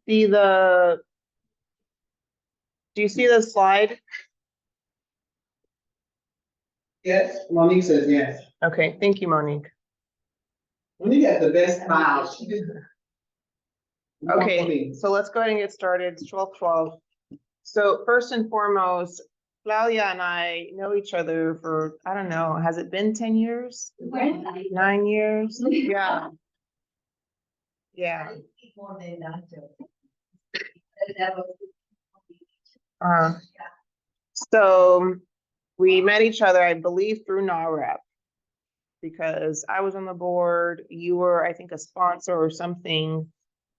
see the, do you see the slide? Yes, Monique says yes. Okay, thank you, Monique. Monique has the best smile. Okay, so let's go ahead and get started. It's 12:12. So first and foremost, Claudia and I know each other for, I don't know, has it been 10 years? 9 years? Yeah. Yeah. More than that. So we met each other, I believe, through NAREP, because I was on the board, you were, I think, a sponsor or something.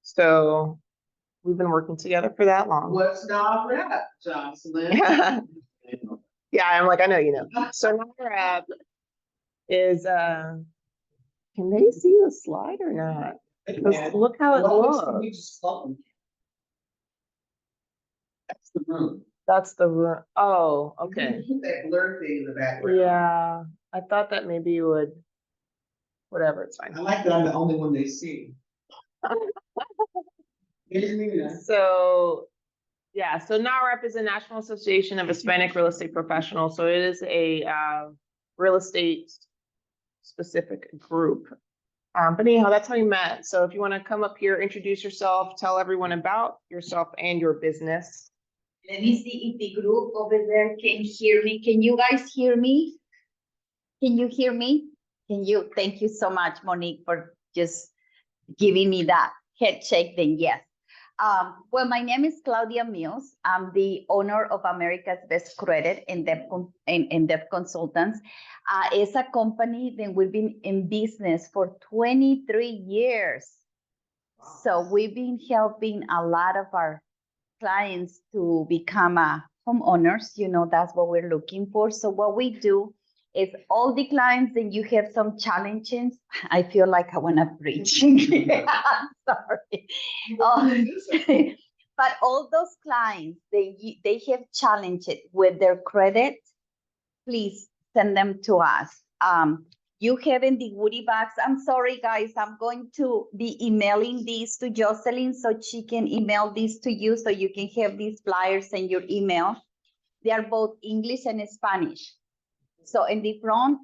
So we've been working together for that long. What's NAREP, Jocelyn? Yeah, I'm like, I know you know. So NAREP is, can they see the slide or not? Because look how it looks. That's the room. That's the room. Oh, okay. Put that blur thing in the background. Yeah, I thought that maybe you would, whatever, it's fine. I like that I'm the only one they see. So, yeah, so NAREP is a National Association of Hispanic Real Estate Professionals. So it is a real estate specific group. But anyhow, that's how we met. So if you want to come up here, introduce yourself, tell everyone about yourself and your business. Let me see if the group over there can hear me. Can you guys hear me? Can you hear me? Thank you so much, Monique, for just giving me that head shake then, yes. Well, my name is Claudia Mills. I'm the owner of America's Best Credit in Depth Consultants. It's a company that we've been in business for 23 years. Wow. So we've been helping a lot of our clients to become homeowners. You know, that's what we're looking for. So what we do is all the clients that you have some challenges. I feel like I want to preach. Sorry. But all those clients, they have challenges with their credit, please send them to us. You have in the goodie bags. I'm sorry, guys. I'm going to be emailing these to Jocelyn so she can email these to you so you can have these flyers in your email. They are both English and Spanish. So in the front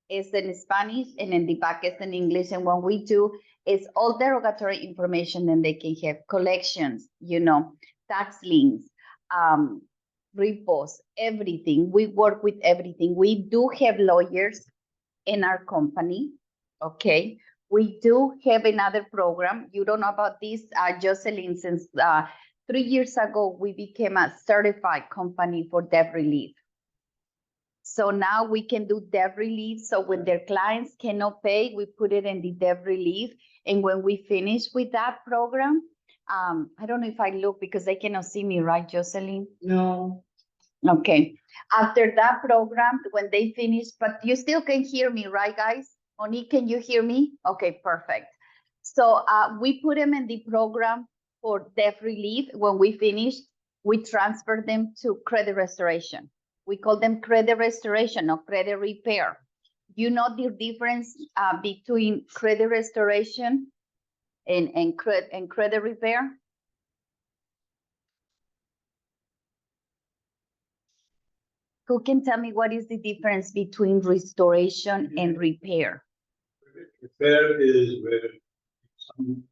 is in Spanish and in the back is in English. And what we do is all derogatory information, and they can have collections, you know, tax liens, repos, everything. We work with everything. We do have lawyers in our company, okay? We do have another program. You don't know about this, Jocelyn, since 3 years ago, we became a certified company for debt relief. So now we can do debt relief. So when their clients cannot pay, we put it in the debt relief. And when we finish with that program, I don't know if I look because they cannot see me, right, Jocelyn? No. Okay. After that program, when they finish, but you still can hear me, right, guys? Monique, can you hear me? Okay, perfect. So we put them in the program for debt relief. When we finish, we transfer them to credit restoration. We call them credit restoration or credit repair. You know the difference between credit restoration and credit repair? Who can tell me what is the difference between restoration and repair? Repair is where something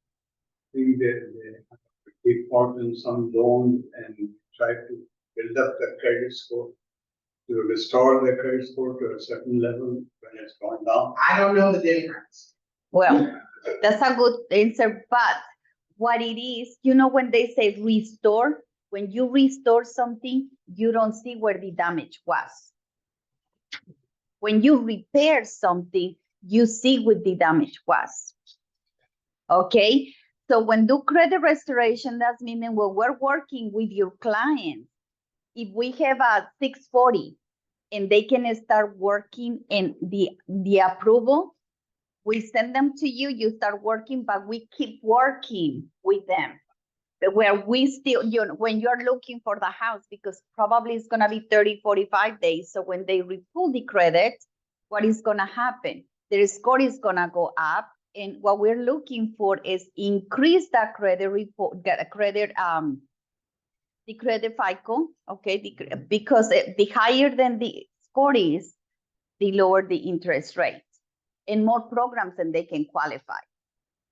that they default in some loan and try to build up the credit score, to restore the credit score to a certain level when it's gone down. I don't know the difference. Well, that's a good answer, but what it is, you know, when they say restore, when you restore something, you don't see where the damage was. When you repair something, you see what the damage was. Okay, so when do credit restoration, that's meaning when we're working with your clients, if we have a 640 and they can start working in the approval, we send them to you, you start working, but we keep working with them. Where we still, you know, when you're looking for the house, because probably it's going to be 30, 45 days. So when they repull the credit, what is going to happen? Their score is going to go up and what we're looking for is increase that credit report, get a credit, the credit FICO, okay, because the higher than the score is, the lower the interest rate and more programs than they can qualify,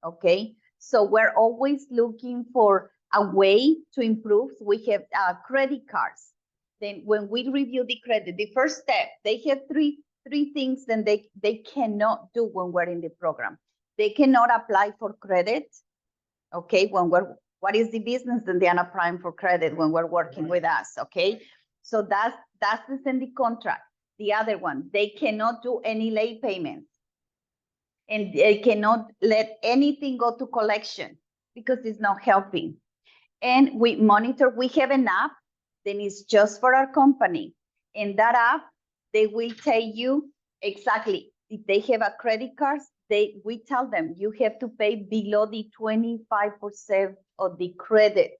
okay? So we're always looking for a way to improve. We have credit cards. Then when we review the credit, the first step, they have three things that they cannot do when we're in the program. They cannot apply for credit, okay? What is the business that they are applying for credit when we're working with us, okay? So that's in the contract. The other one, they cannot do any late payments. And they cannot let anything go to collection because it's not helping. And we monitor, we have an app that is just for our company. In that app, they will tell you exactly if they have a credit card, we tell them you have to pay below the 25% of the credit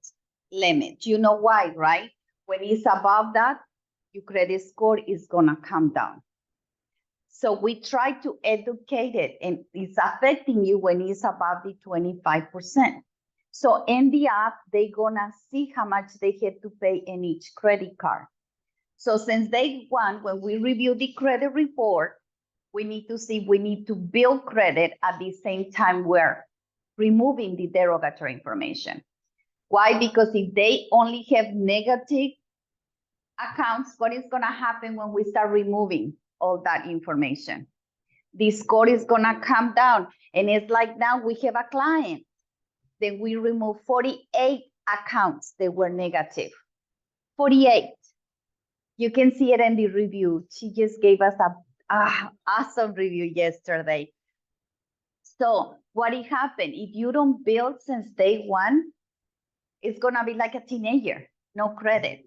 limit. You know why, right? When it's above that, your credit score is gonna come down. So we try to educate it, and it's affecting you when it's above the 25%. So in the app, they're gonna see how much they have to pay in each credit card. So since day one, when we review the credit report, we need to see, we need to build credit at the same time we're removing the derogatory information. Why? Because if they only have negative accounts, what is gonna happen when we start removing all that information? The score is gonna come down. And it's like now we have a client, then we remove 48 accounts that were negative. 48. You can see it in the review. She just gave us a awesome review yesterday. So what happened? If you don't build since day one, it's gonna be like a teenager, no credit.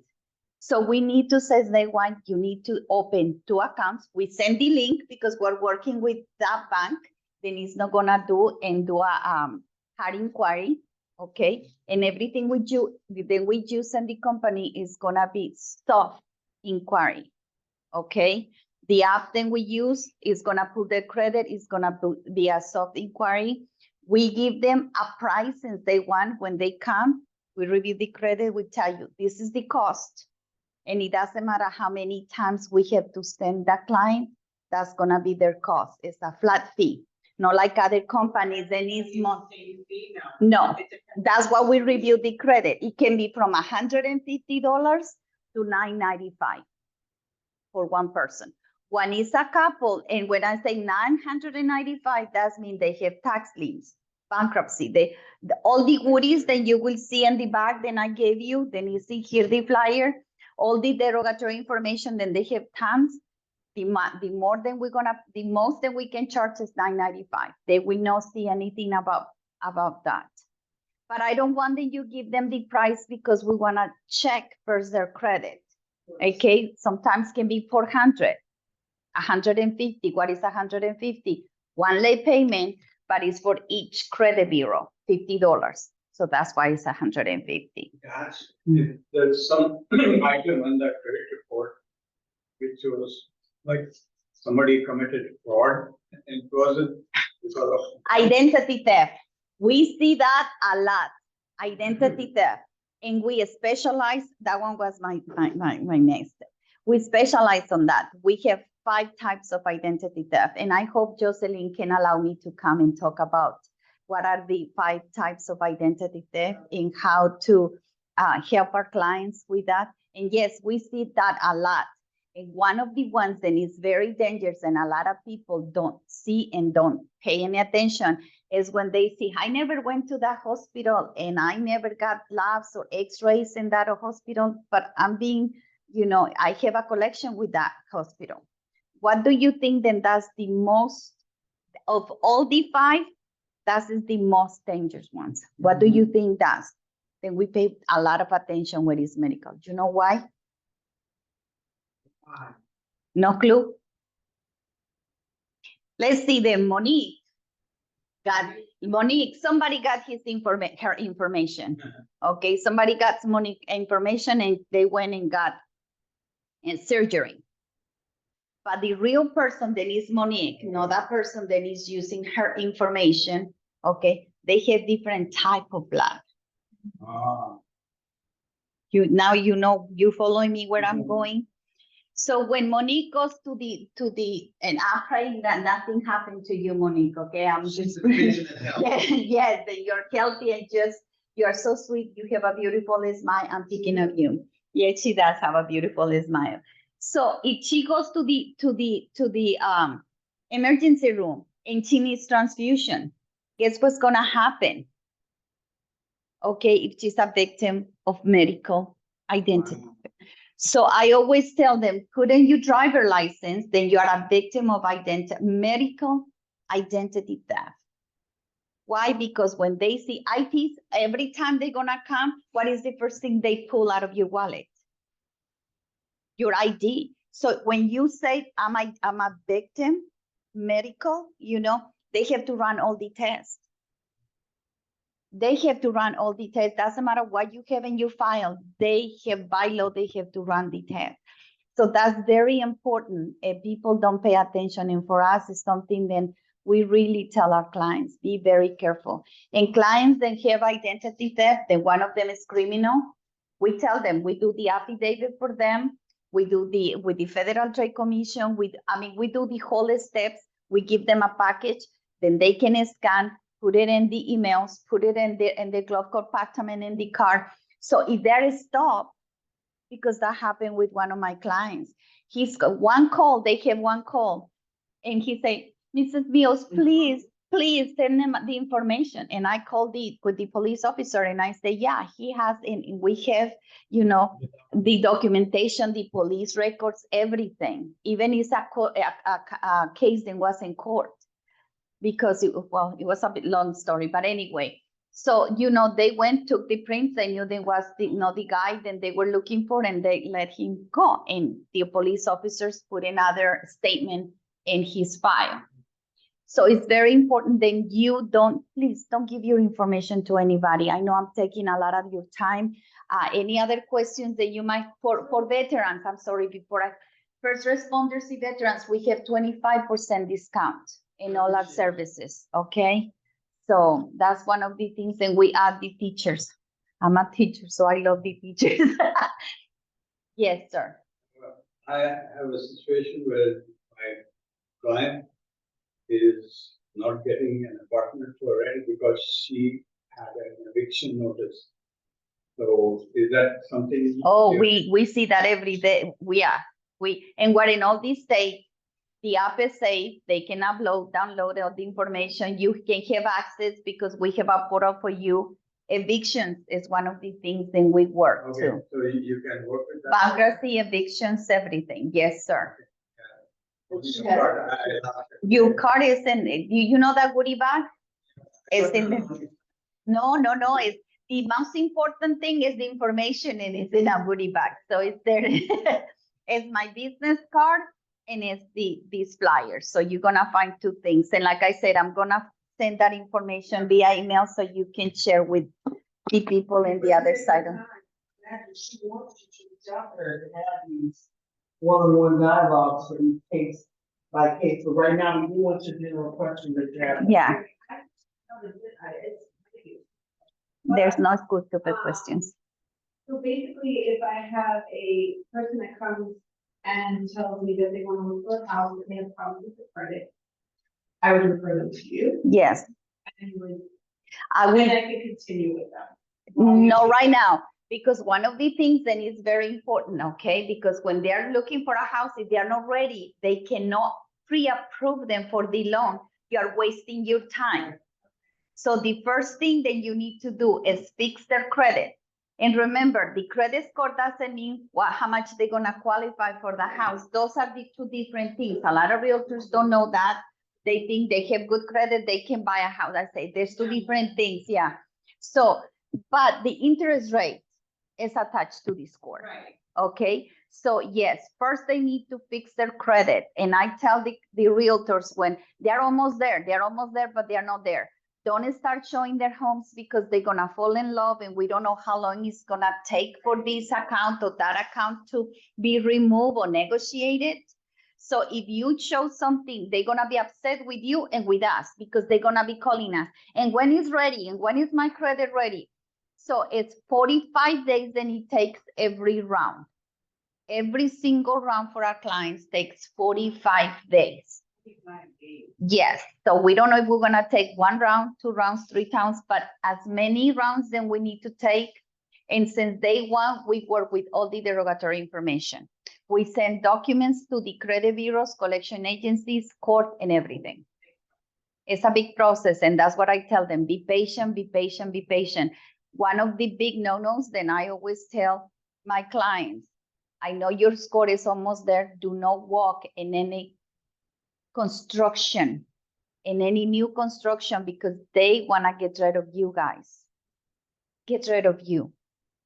So we need to say day one, you need to open 2 accounts. We send the link because we're working with that bank. Then it's not gonna do a hard inquiry, okay? And everything we do, then we use in the company is gonna be soft inquiry, okay? The app that we use is gonna put the credit, is gonna be a soft inquiry. We give them a price since day one. When they come, we review the credit, we tell you, this is the cost. And it doesn't matter how many times we have to send that client, that's gonna be their cost. It's a flat fee, not like other companies that needs more. No, that's why we review the credit. It can be from $150 to $995 for one person. One is a couple, and when I say $995, that means they have tax liens, bankruptcy. All the goodies that you will see in the back that I gave you, then you see here the flyer, all the derogatory information, then they have tons. The most that we can charge is $995. They will not see anything about that. But I don't want that you give them the price because we wanna check first their credit. Okay, sometimes can be 400, 150. What is 150? One late payment, but it's for each credit bureau, $50. So that's why it's 150. Gotcha. There's some item on that credit report, which was like somebody committed fraud, and it wasn't because of Identity theft. We see that a lot. Identity theft. And we specialize, that one was my next. We specialize on that. We have 5 types of identity theft. And I hope Jocelyn can allow me to come and talk about what are the 5 types of identity theft and how to help our clients with that. And yes, we see that a lot. And one of the ones that is very dangerous and a lot of people don't see and don't pay any attention is when they see, I never went to that hospital and I never got labs or x-rays in that hospital, but I'm being, I have a collection with that hospital. What do you think then that's the most, of all the 5, that is the most dangerous ones? What do you think that's? Then we pay a lot of attention when it's medical. Do you know why? No clue? Let's see the Monique. Somebody got her information. Okay, somebody got Monique information and they went and got surgery. But the real person that is Monique, not that person that is using her information, okay? They have different type of blood. Ah, Now you know, you following me where I'm going? So when Monique goes to the, and I'm praying that nothing happened to you, Monique, okay? I'm She's just. a vision and health. Yes, that you're healthy and just, you're so sweet. You have a beautiful smile. I'm thinking of you. Yes, she does have a beautiful smile. So if she goes to the emergency room and she needs transfusion, guess what's gonna happen? Okay, if she's a victim of medical identity. So I always tell them, couldn't you driver license? Then you are a victim of medical identity theft. Why? Because when they see ITs, every time they're gonna come, what is the first thing they pull out of your wallet? Your ID. So when you say I'm a victim, medical, they have to run all the tests. They have to run all the tests. Doesn't matter what you have in your file. They have by law, they have to run the test. So that's very important. If people don't pay attention, and for us, it's something that we really tell our clients, be very careful. And clients that have identity theft, then one of them is criminal, we tell them, we do the affidavit for them. We do with the Federal Trade Commission, we do the whole steps. We give them a package, then they can scan, put it in the emails, put it in the glove compartment in the car. So if there is stopped, because that happened with one of my clients, he's got one call, they have one call, and he say, Mrs. Mills, please send them the information. And I called with the police officer and I say, yeah, he has, and we have, the documentation, the police records, everything. Even it's a case that was in court because it was a bit long story, but anyway. So, they went, took the prints, they knew there was the guy that they were looking for, and they let him go. And the police officers put another statement in his file. So it's very important that please don't give your information to anybody. I know I'm taking a lot of your time. Any other questions that you might, for veterans, I'm sorry, first responders and veterans, we have 25% discount in all our services, okay? So that's one of the things, and we add the teachers. I'm a teacher, so I love the teachers. Yes, sir. I have a situation where my client is not getting an apartment for rent because she had an eviction notice. So is that something? Oh, we see that every day. And we're in all these states. The app is safe. They can download all the information. You can have access because we have a portal for you. Evictions is one of the things that we work too. So you can work with that. Bankruptcy, evictions, everything. Yes, sir. Yeah. Your card is in, you know that goodie bag? It's in the, no. It's the most important thing is the information, and it's in a goodie bag. So it's there. It's my business card and it's these flyers. So you're gonna find two things. And like I said, I'm gonna send that information via email so you can share with the people in the other side. She wants you to reach out to her to have these one-on-one dialogues for each case by case. So right now, we do want your general question that you have. Yeah. There's no good stupid questions. So basically, if I have a person that comes and tells me that they want to look for a house and they have problems with the credit, I would refer them to you. Yes, And you would, I and will. I could continue with them. No, right now, because one of the things that is very important, okay? Because when they're looking for a house, if they're not ready, they cannot pre-approve them for the loan. You're wasting your time. So the first thing that you need to do is fix their credit. And remember, the credit score doesn't mean how much they're gonna qualify for the house. Those are the two different things. A lot of realtors don't know that. They think they have good credit, they can buy a house. I say there's two different things, yeah. So, but the interest rate is attached to the score. Right. Okay, so yes, first they need to fix their credit. And I tell the realtors when they're almost there, but they're not there. Don't start showing their homes because they're gonna fall in love and we don't know how long it's gonna take for this account or that account to be removed or negotiated. So if you show something, they're gonna be upset with you and with us because they're gonna be calling us. And when it's ready, and when is my credit ready? So it's 45 days, and it takes every round. Every single round for our clients takes 45 days. Yes, so we don't know if we're gonna take 1 round, 2 rounds, 3 rounds, but as many rounds than we need to take. And since day one, we work with all the derogatory information. We send documents to the credit bureaus, collection agencies, court, and everything. It's a big process, and that's what I tell them, be patient, be patient, be patient. One of the big no-nos, then I always tell my clients, I know your score is almost there, do not walk in any construction, in any new construction, because they wanna get rid of you guys. Get rid of you.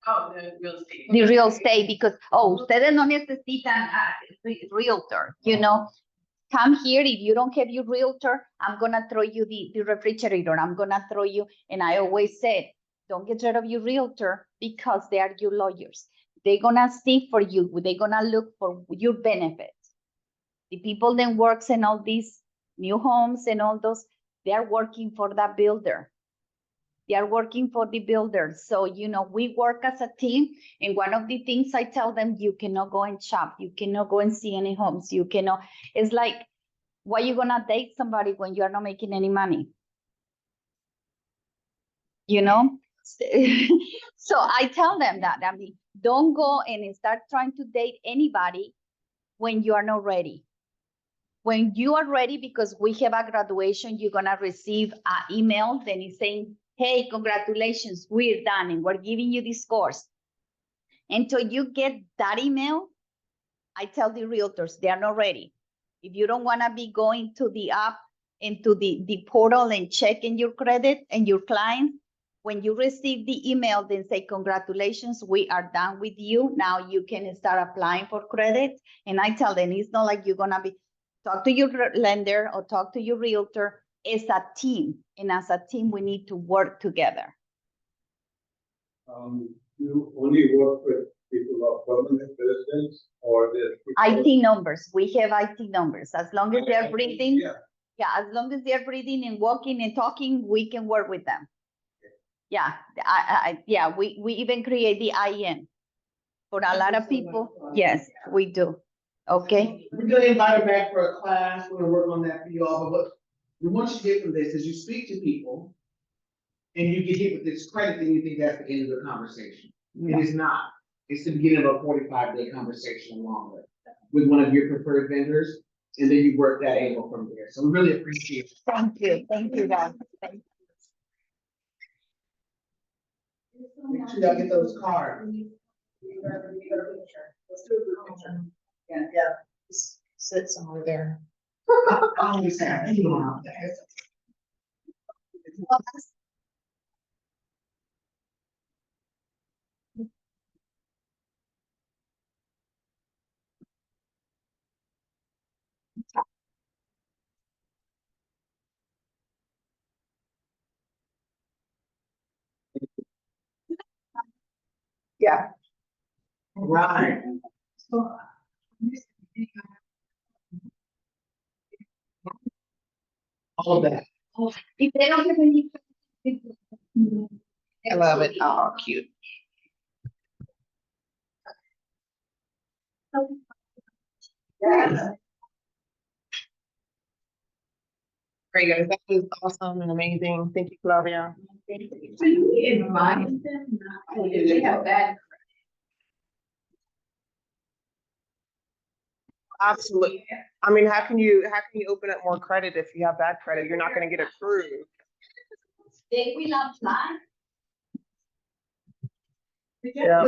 Oh, the real estate. The real estate, because, oh, ustedes no necesitan realtor, you know? Come here, if you don't have your realtor, I'm gonna throw you the refrigerator, I'm gonna throw you, and I always said, don't get rid of your realtor because they are your lawyers. They're gonna see for you, they're gonna look for your benefits. The people that works in all these new homes and all those, they are working for that builder. They are working for the builder. So, you know, we work as a team. And one of the things I tell them, you cannot go and shop. You cannot go and see any homes. You cannot, it's like, why you gonna date somebody when you are not making any money? You know? So I tell them that, I mean, don't go and start trying to date anybody when you are not ready. When you are ready, because we have a graduation, you're gonna receive an email, then it's saying, hey, congratulations, we're done, and we're giving you the scores. Until you get that email, I tell the realtors, they are not ready. If you don't wanna be going to the app, into the portal and checking your credit and your clients, when you receive the email, then say, congratulations, we are done with you. Now you can start applying for credit. And I tell them, it's not like you're gonna be, talk to your lender or talk to your realtor. It's a team. And as a team, we need to work together. You only work with people of permanent residence or the. IT numbers, we have IT numbers. As long as they're breathing, Yeah. as long as they're breathing and walking and talking, we can work with them. Yeah, we even create the IN for a lot of people. Yes, we do. Okay, We're gonna invite her back for a class, we're gonna work on that for you all, but what we want you to get from this is you speak to people and you get hit with this credit, and you think that's the end of the conversation. It is not. It's the beginning of a 45-day conversation along with one of your preferred vendors, and then you work that angle from there. So we really appreciate it. thank you guys. Thank you. Make sure y'all get those cards. Let's do a group picture. Yeah, just sit somewhere there. I always have, you know, Yeah. right. All of that. If they don't have any. I love it. Oh, cute. Great, guys. That was awesome and amazing. Thank you, Flavia. They have bad. Absolutely. I mean, how can you open up more credit if you have bad credit? You're not gonna get approved. They will apply. Yeah.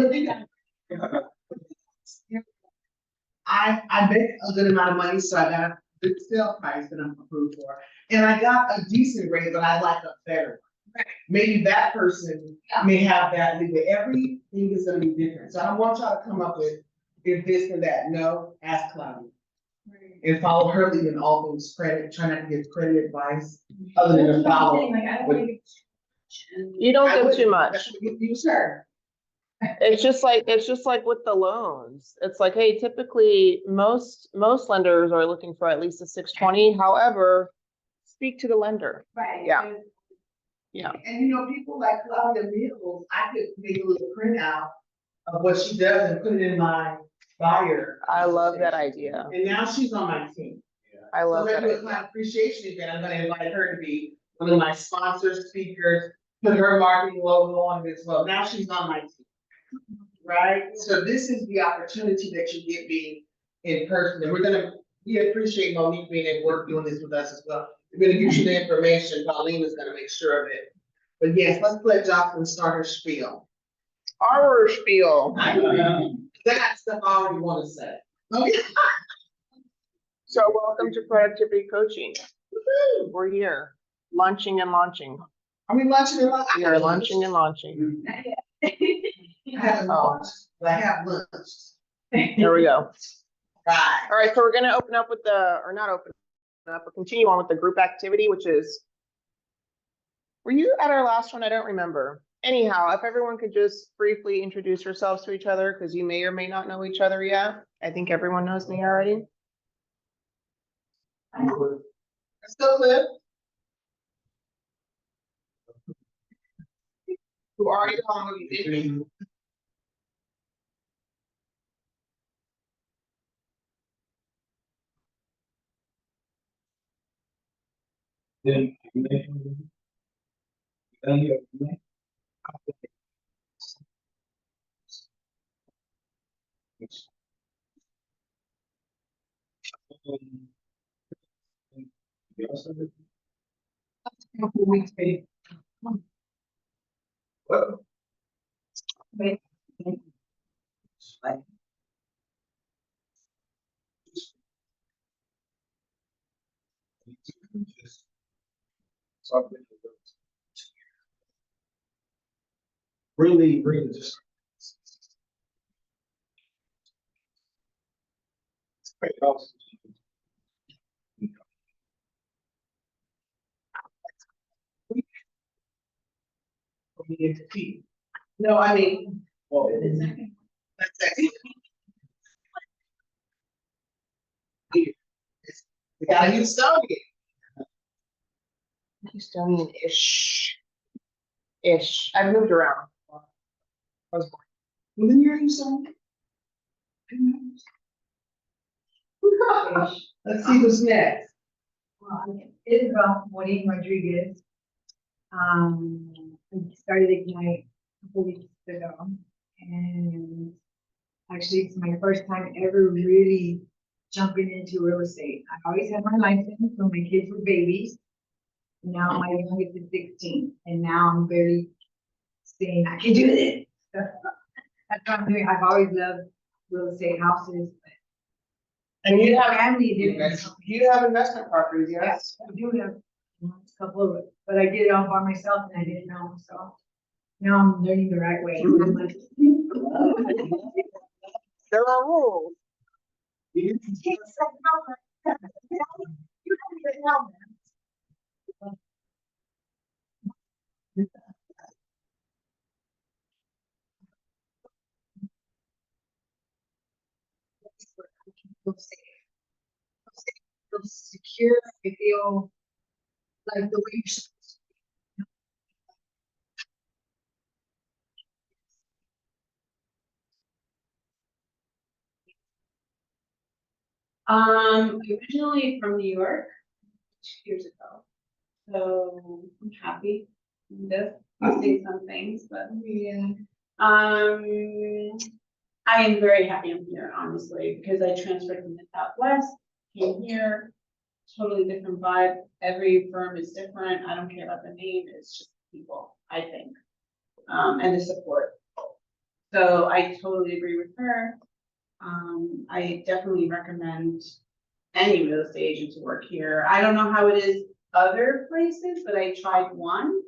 I bet a good amount of money, so I got a good sale price that I'm approved for. And I got a decent rate, but I like a better one. Maybe that person may have that, but everything is gonna be different. So I don't want y'all to come up with if this and that. No, ask Claudia. And follow her lead in all things credit, try not to give credit advice other than to follow. Like, I don't wanna get. You don't I give would- too much. that's what you use her. It's just like with the loans. It's like, hey, typically, most lenders are looking for at least a 620. However, speak to the lender. Right. Yeah. there's- Yeah. And you know, people like Claudia Mills, I could make a little printout of what she does and put it in my buyer. I love that idea. And now she's on my team. I So love that maybe a idea. client appreciation event, I'm gonna invite her to be one of my sponsor speakers, put her marketing logo on it as well. Now she's on my team. Right? So this is the opportunity that you get me in person. And we appreciate Monique being at work doing this with us as well. We're gonna get you the information. Pauline is gonna make sure of it. But yes, let's let Jocelyn start her spiel. Our spiel. I got stuff I already wanna say. Okay. So welcome to Productivity Coaching. We're here, launching and launching. Are we lunching or lunch? We are launching and launching. I haven't launched, but I have lunched. There we go. Right. All right, so we're gonna open up with or not open up, but continue on with the group activity, which is, were you at our last one? I don't remember. Anyhow, if everyone could just briefly introduce yourselves to each other, because you may or may not know each other yet. I think everyone knows me already. Let's go, Cliff. Who are you? How long have you been? Then. Couple weeks, maybe. Well. Wait. Really, really just. Great house. No, I mean, Well, that's it. We gotta get started. Houstonian-ish. Ish. I've moved around. I was born. Well, then you're Houston. Let's see who's next. Isabel Monique Rodriguez. I started Ignite a couple weeks ago, and actually it's my first time ever really jumping into real estate. I always had my license when my kids were babies. Now my youngest is 16, and now I'm very saying I can do this. That's what I'm doing. I've always loved real estate houses. And you have, Family did. you have investment properties, yes? Yes, I do have a couple of it, but I did it all by myself and I didn't know, so now I'm learning the right way. I'm like, There are rules. Feel safe. Feel secure, I feel like the way you're supposed to Originally from New York, 2 years ago. So I'm happy. I'll say some things, but yeah. I am very happy I'm here, honestly, because I transferred from the Southwest, came here, totally different vibe. Every firm is different. I don't care about the name, it's just people, I think. And the support. So I totally agree with her. I definitely recommend any real estate agent to work here. I don't know how it is other places, but I tried one.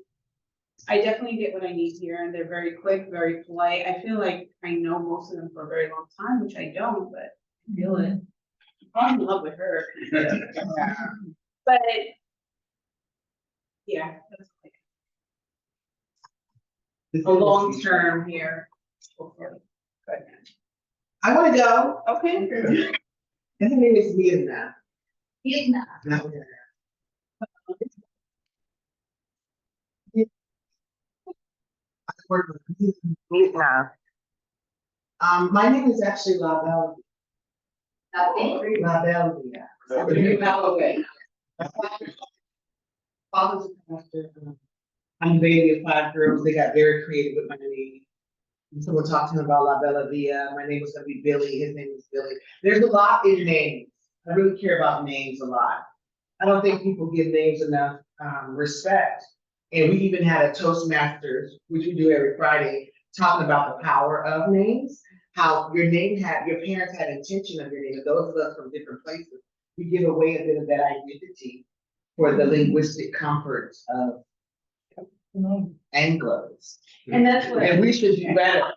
I definitely get what I need here, and they're very quick, very polite. I feel like I know most of them for a very long time, which I don't, but I feel it. I'm in love with her. But yeah, that's like a long term here. I wanna go. Okay. And her name is Mirna. Mirna. Nah. My name is actually La Belle. Okay. La Belle, yeah. Father's a pastor. I'm a baby of 5 girls. They got very creative with my name. And someone talked to him about La Bella Via. My name was gonna be Billy. His name was Billy. There's a lot in names. I really care about names a lot. I don't think people give names enough respect. And we even had a Toastmasters, which we do every Friday, talking about the power of names. How your parents had intention of your name, and those of us from different places, we give away a bit of that identity for the linguistic comforts of Anglos. And that's what. And we should do better.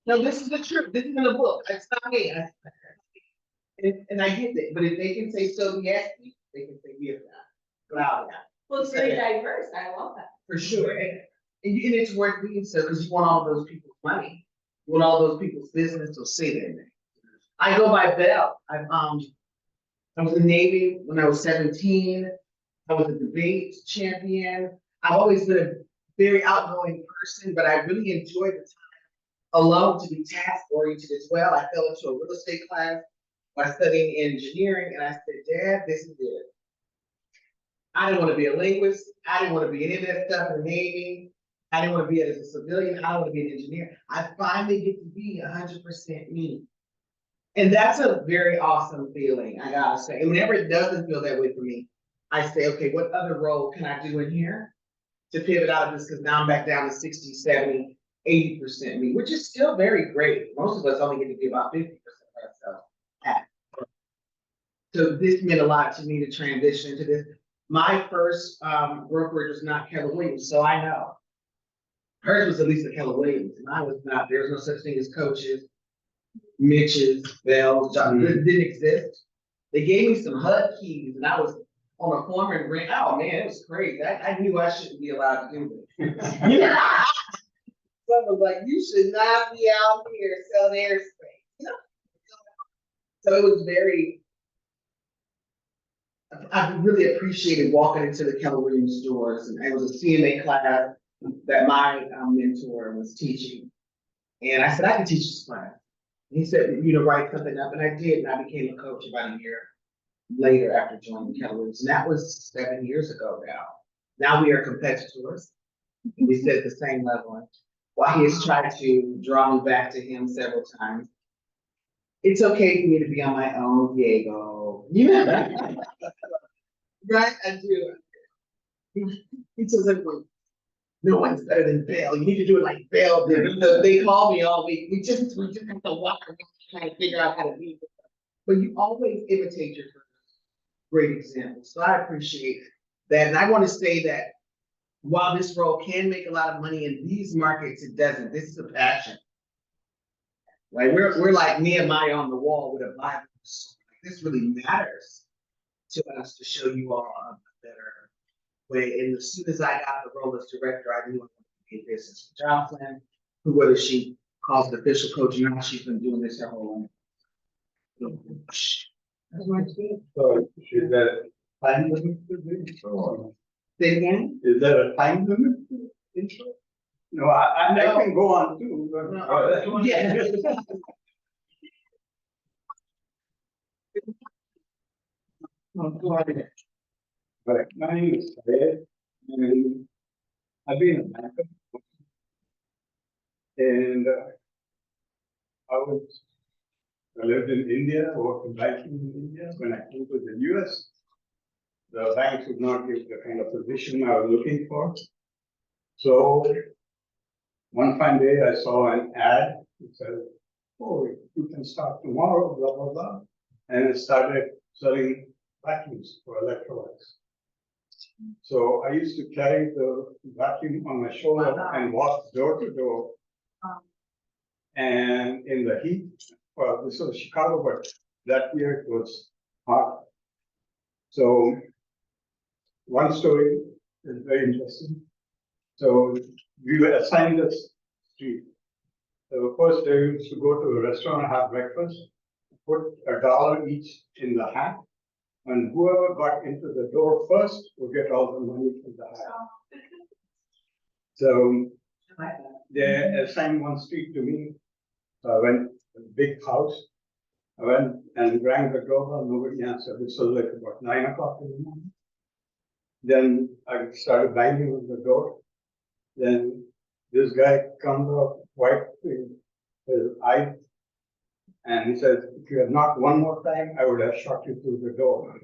No, this is the truth. This is in the book. It's not me. And I get it, but if they can say Sobieski, they can say Vietnam. Loud, Well, it's very diverse. I love that. for sure. And it's worth being so, because you want all those people's money. You want all those people's business to say their name. I go by Belle. I was in the Navy when I was 17. I was a debate champion. I've always been a very outgoing person, but I really enjoyed the time alone to be task oriented as well. I fell into a real estate class by studying engineering, and I said, Dad, this is it. I didn't want to be a linguist. I didn't want to be any of that stuff in the Navy. I didn't want to be it as a civilian. I don't want to be an engineer. I finally get to be 100% me. And that's a very awesome feeling, I gotta say. And whenever it doesn't feel that way for me, I say, okay, what other role can I do in here to pivot out of this? Because now I'm back down to 60, 70, 80% me, which is still very great. Most of us only get to be about 50% of ourselves. So this meant a lot to me to transition into this. My first brokerage was not Keller Williams, so I know. Hers was at least a Keller Williams, and I was not. There was no such thing as coaches, Mitches, Bells, John, it didn't exist. They gave me some HUD keys, and I was on a former and ran. Oh man, it was crazy. I knew I shouldn't be allowed to do this. Someone was like, you should not be out here selling airspace. So it was very, I really appreciated walking into the Keller Williams stores, and it was a CMA class that my mentor was teaching. And I said, I can teach this class. And he said, write something up, and I did, and I became a coach about a year later after joining Keller Williams, and that was 7 years ago now. Now we are competitors. We sit at the same level. While he has tried to draw me back to him several times, it's okay for me to be on my own, Diego. Right? I do. He tells everyone, no one's better than Belle. You need to do it like Belle did. So they call me all week. We just have to walk around trying to figure out how to be. But you always imitate your first great example. So I appreciate that. And I want to say that while this role can make a lot of money in these markets, it doesn't. This is a passion. Like we're like Nehemiah on the wall with a Bible. So this really matters to us to show you all a better way. And as soon as I got the role as director, I knew I wanted to be in business with Jocelyn, who whether she calls it official coach or not, she's been doing this her whole life. That's my team. So is there a time limit to the intro or not? Say again? Is there a time limit to the intro? No, I No. can go on too. But Yeah. But my name is Fred, and I've been a banker. And I lived in India, worked in banking in India. When I came to the US, the banks would not give the kind of position I was looking for. So one fine day I saw an ad that said, oh, you can start tomorrow, blah, blah, blah. And it started selling vacuums for electrolytes. So I used to carry the vacuum on my shoulder and walk door to door. And in the heat, well, this was Chicago, but that year it was hot. So one story is very interesting. So we were assigned a street, So first they used to go to a restaurant and have breakfast, put $1 each in the hat, and whoever got into the door first would get all the money from the hat. So they assigned one street to me. So I went to a big house. I went and rang the doorbell, nobody answered. This was like about 9 o'clock in the morning. Then I started banging on the door. Then this guy comes up, white with his eye, and he says, if you had knocked one more time, I would have shot you through the door.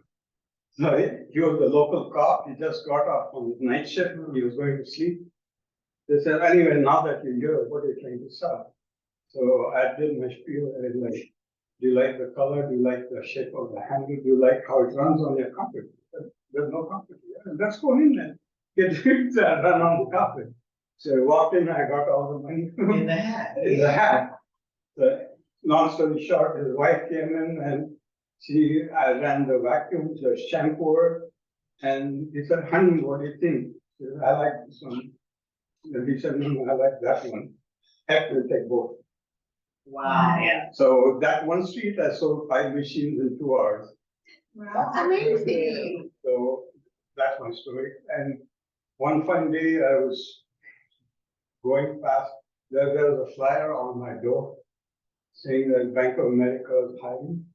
So he was the local cop. He just got off from his night shift. He was going to sleep. They said, anyway, now that you're here, what are you trying to sell? So I did my spiel. I was like, do you like the color? Do you like the shape of the handle? Do you like how it runs on your carpet? There's no carpet here. Let's go in then. Get it run on the carpet. So I walked in, I got all the money In the hat. in the hat. So long story short, his wife came in and I ran the vacuum, the shampooer, and he said, honey, what do you think? She said, I like this one. And he said, no, I like that one. Heck, we'll take both. Wow. So that one street, I sold 5 machines in 2 hours. That's amazing. So that's my story. And one fine day, I was going past, there was a flyer on my door saying that Bank of America is hiring.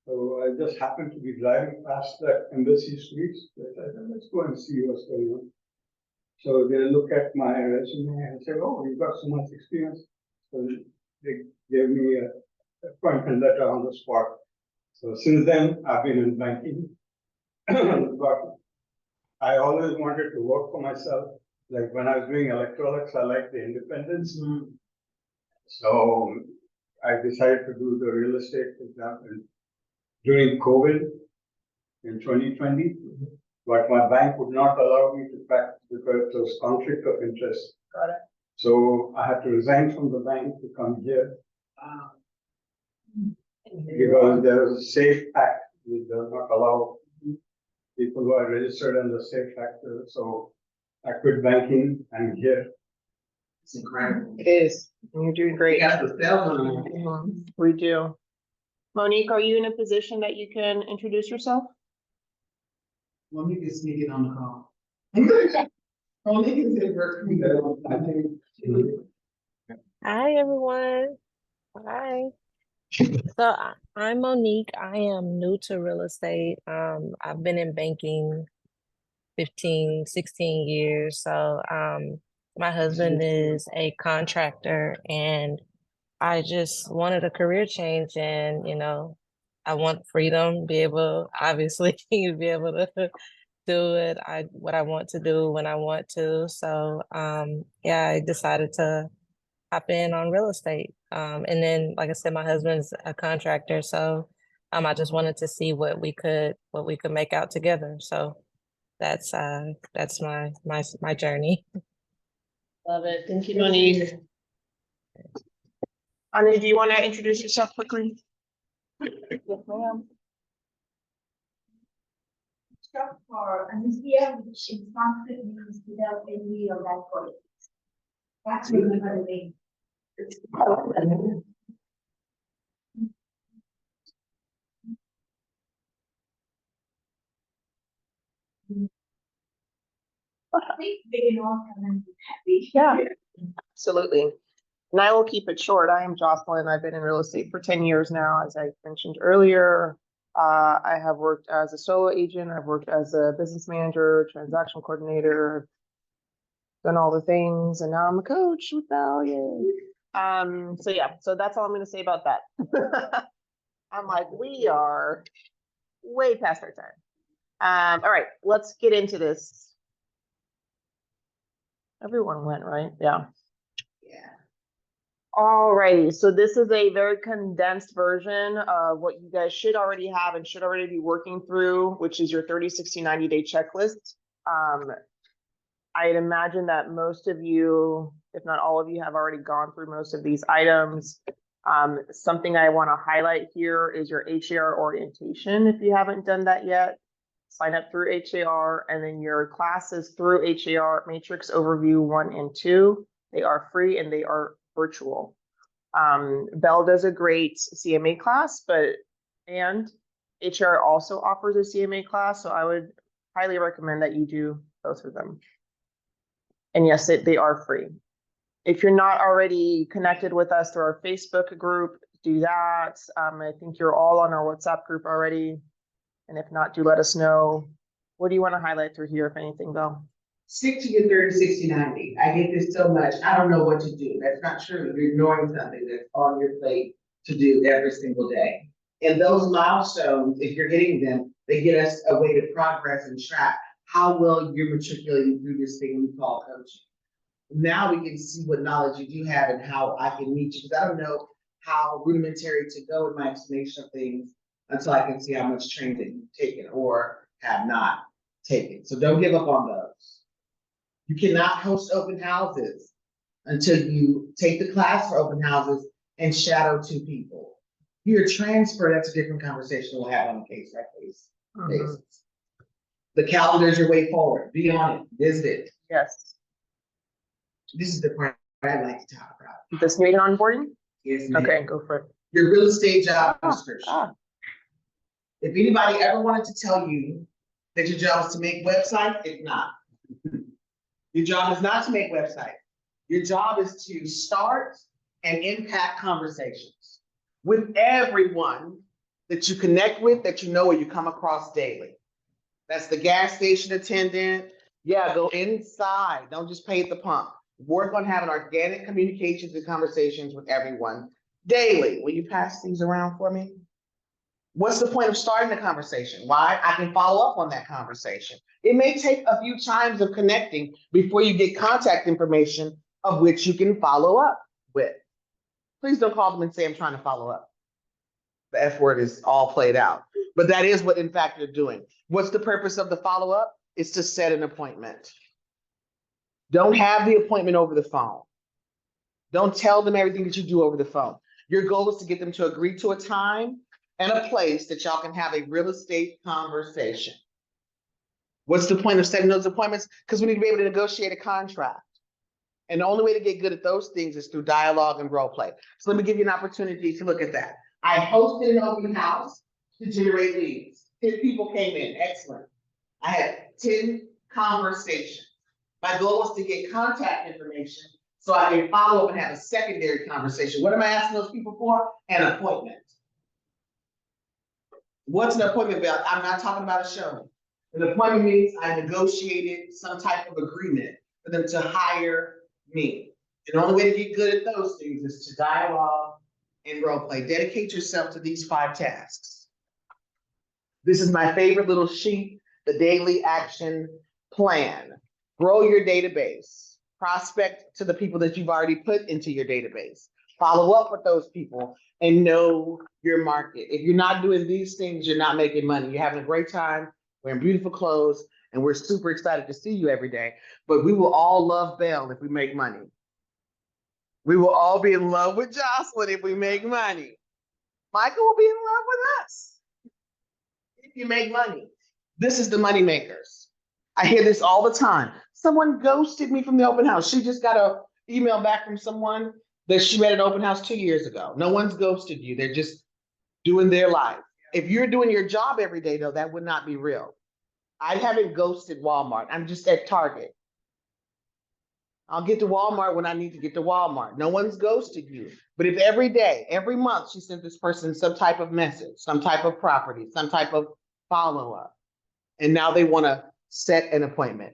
So I just happened to be driving past the Embassy Suites. I said, let's go and see what's going on. So they look at my resume and say, oh, you've got so much experience. So they gave me an appointment letter on the spot. So since then, I've been in banking. But I always wanted to work for myself. Like when I was doing electronics, I liked the independence. So I decided to do the real estate, for example, during COVID in 2020. But my bank would not allow me to practice because it was conflict of interest. Got it. So I had to resign from the bank to come here because there was a SAFE Act, which does not allow people who are registered under the SAFE Act. So I quit banking and here. It's incredible. It is. You're doing We great. got the cell phone. Mhm, we do. Monique, are you in a position that you can introduce yourself? Let me get sneaking on the call. Only is it work. I think Hi, everyone. Hi. I'm Monique. I am new to real estate. I've been in banking 15, 16 years. So, my husband is a contractor and I just wanted a career change and, I want freedom, be able, obviously, to be able to do what I want to do when I want to. So, yeah, I decided to hop in on real estate. And then, like I said, my husband's a contractor, so I just wanted to see what we could make out together. So that's my journey. Love it. Thank you, Monique. Anu, do you want to introduce yourself quickly? Yes, ma'am. Shop for anesthesia, which in Sanskrit means without any of that politics. That's really the name. I think they can all come and be happy. Yeah, absolutely. And I will keep it short. I am Jocelyn. I've been in real estate for 10 years now, as I mentioned earlier. I have worked as a solo agent. I've worked as a business manager, transaction coordinator, done all the things, and now I'm a coach with Val. Yay. So yeah, so that's all I'm gonna say about that. I'm like, we are way past our time. All right, let's get into this. Everyone went, right? Yeah. Yeah. Alrighty, so this is a very condensed version of what you guys should already have and should already be working through, which is your 30, 60, 90-day checklist. I'd imagine that most of you, if not all of you, have already gone through most of these items. Something I want to highlight here is your HAR orientation. If you haven't done that yet, sign up through HAR, and then your classes through HAR Matrix Overview 1 and 2. They are free and they are virtual. Bell does a great CMA class, and HR also offers a CMA class, so I would highly recommend that you do both of them. And yes, they are free. If you're not already connected with us through our Facebook group, do that. I think you're all on our WhatsApp group already. And if not, do let us know. What do you want to highlight through here, if anything, Belle? Stick to your 30, 60, 90. I get this so much. I don't know what to do. That's not true. You're ignoring something that's on your plate to do every single day. And those milestones, if you're hitting them, they get us a way to progress and track how well you're matriculating through this thing we call coaching. Now we can see what knowledge you do have and how I can meet you. Because I don't know how rudimentary to go in my explanation of things until I can see how much training that you've taken or have not taken. So don't give up on those. You cannot host open houses until you take the class for open houses and shadow 2 people. If you're a transfer, that's a different conversation we'll have on a case by case basis. The calendar is your way forward. Be on it, visit it. Yes. This is the part I like to talk about. This meeting onboarding? Yes, ma'am. Okay, go for it. Your real estate job Ah, description. ah. If anybody ever wanted to tell you that your job is to make websites, it's not. Your job is not to make websites. Your job is to start and impact conversations with everyone that you connect with, that you know or you come across daily. That's the gas station attendant. Yeah, go inside. Don't just pay at the pump. Work on having organic communications and conversations with everyone daily. Will you pass these around for me? What's the point of starting the conversation? Why? I can follow up on that conversation. It may take a few times of connecting before you get contact information of which you can follow up with. Please don't call them and say, I'm trying to follow up. The F word is all played out, but that is what in fact you're doing. What's the purpose of the follow-up? It's to set an appointment. Don't have the appointment over the phone. Don't tell them everything that you do over the phone. Your goal is to get them to agree to a time and a place that y'all can have a real estate conversation. What's the point of setting those appointments? Because we need to be able to negotiate a contract. And the only way to get good at those things is through dialogue and role play. So let me give you an opportunity to look at that. I hosted an open house to generate leads. 10 people came in, excellent. I had 10 conversations. My goal was to get contact information so I can follow up and have a secondary conversation. What am I asking those people for? An appointment. What's an appointment about? I'm not talking about a showing. An appointment means I negotiated some type of agreement for them to hire me. And the only way to get good at those things is to dialogue and role play. Dedicate yourself to these 5 tasks. This is my favorite little sheet, the daily action plan. Grow your database. Prospect to the people that you've already put into your database. Follow up with those people and know your market. If you're not doing these things, you're not making money. You're having a great time, wearing beautiful clothes, and we're super excited to see you every day. But we will all love Belle if we make money. We will all be in love with Jocelyn if we make money. Michael will be in love with us if you make money. This is the money makers. I hear this all the time. Someone ghosted me from the open house. She just got an email back from someone that she met at an open house 2 years ago. No one's ghosted you. They're just doing their life. If you're doing your job every day, though, that would not be real. I haven't ghosted Walmart. I'm just at Target. I'll get to Walmart when I need to get to Walmart. No one's ghosted you. But if every day, every month, she sent this person some type of message, some type of property, some type of follow-up, and now they want to set an appointment.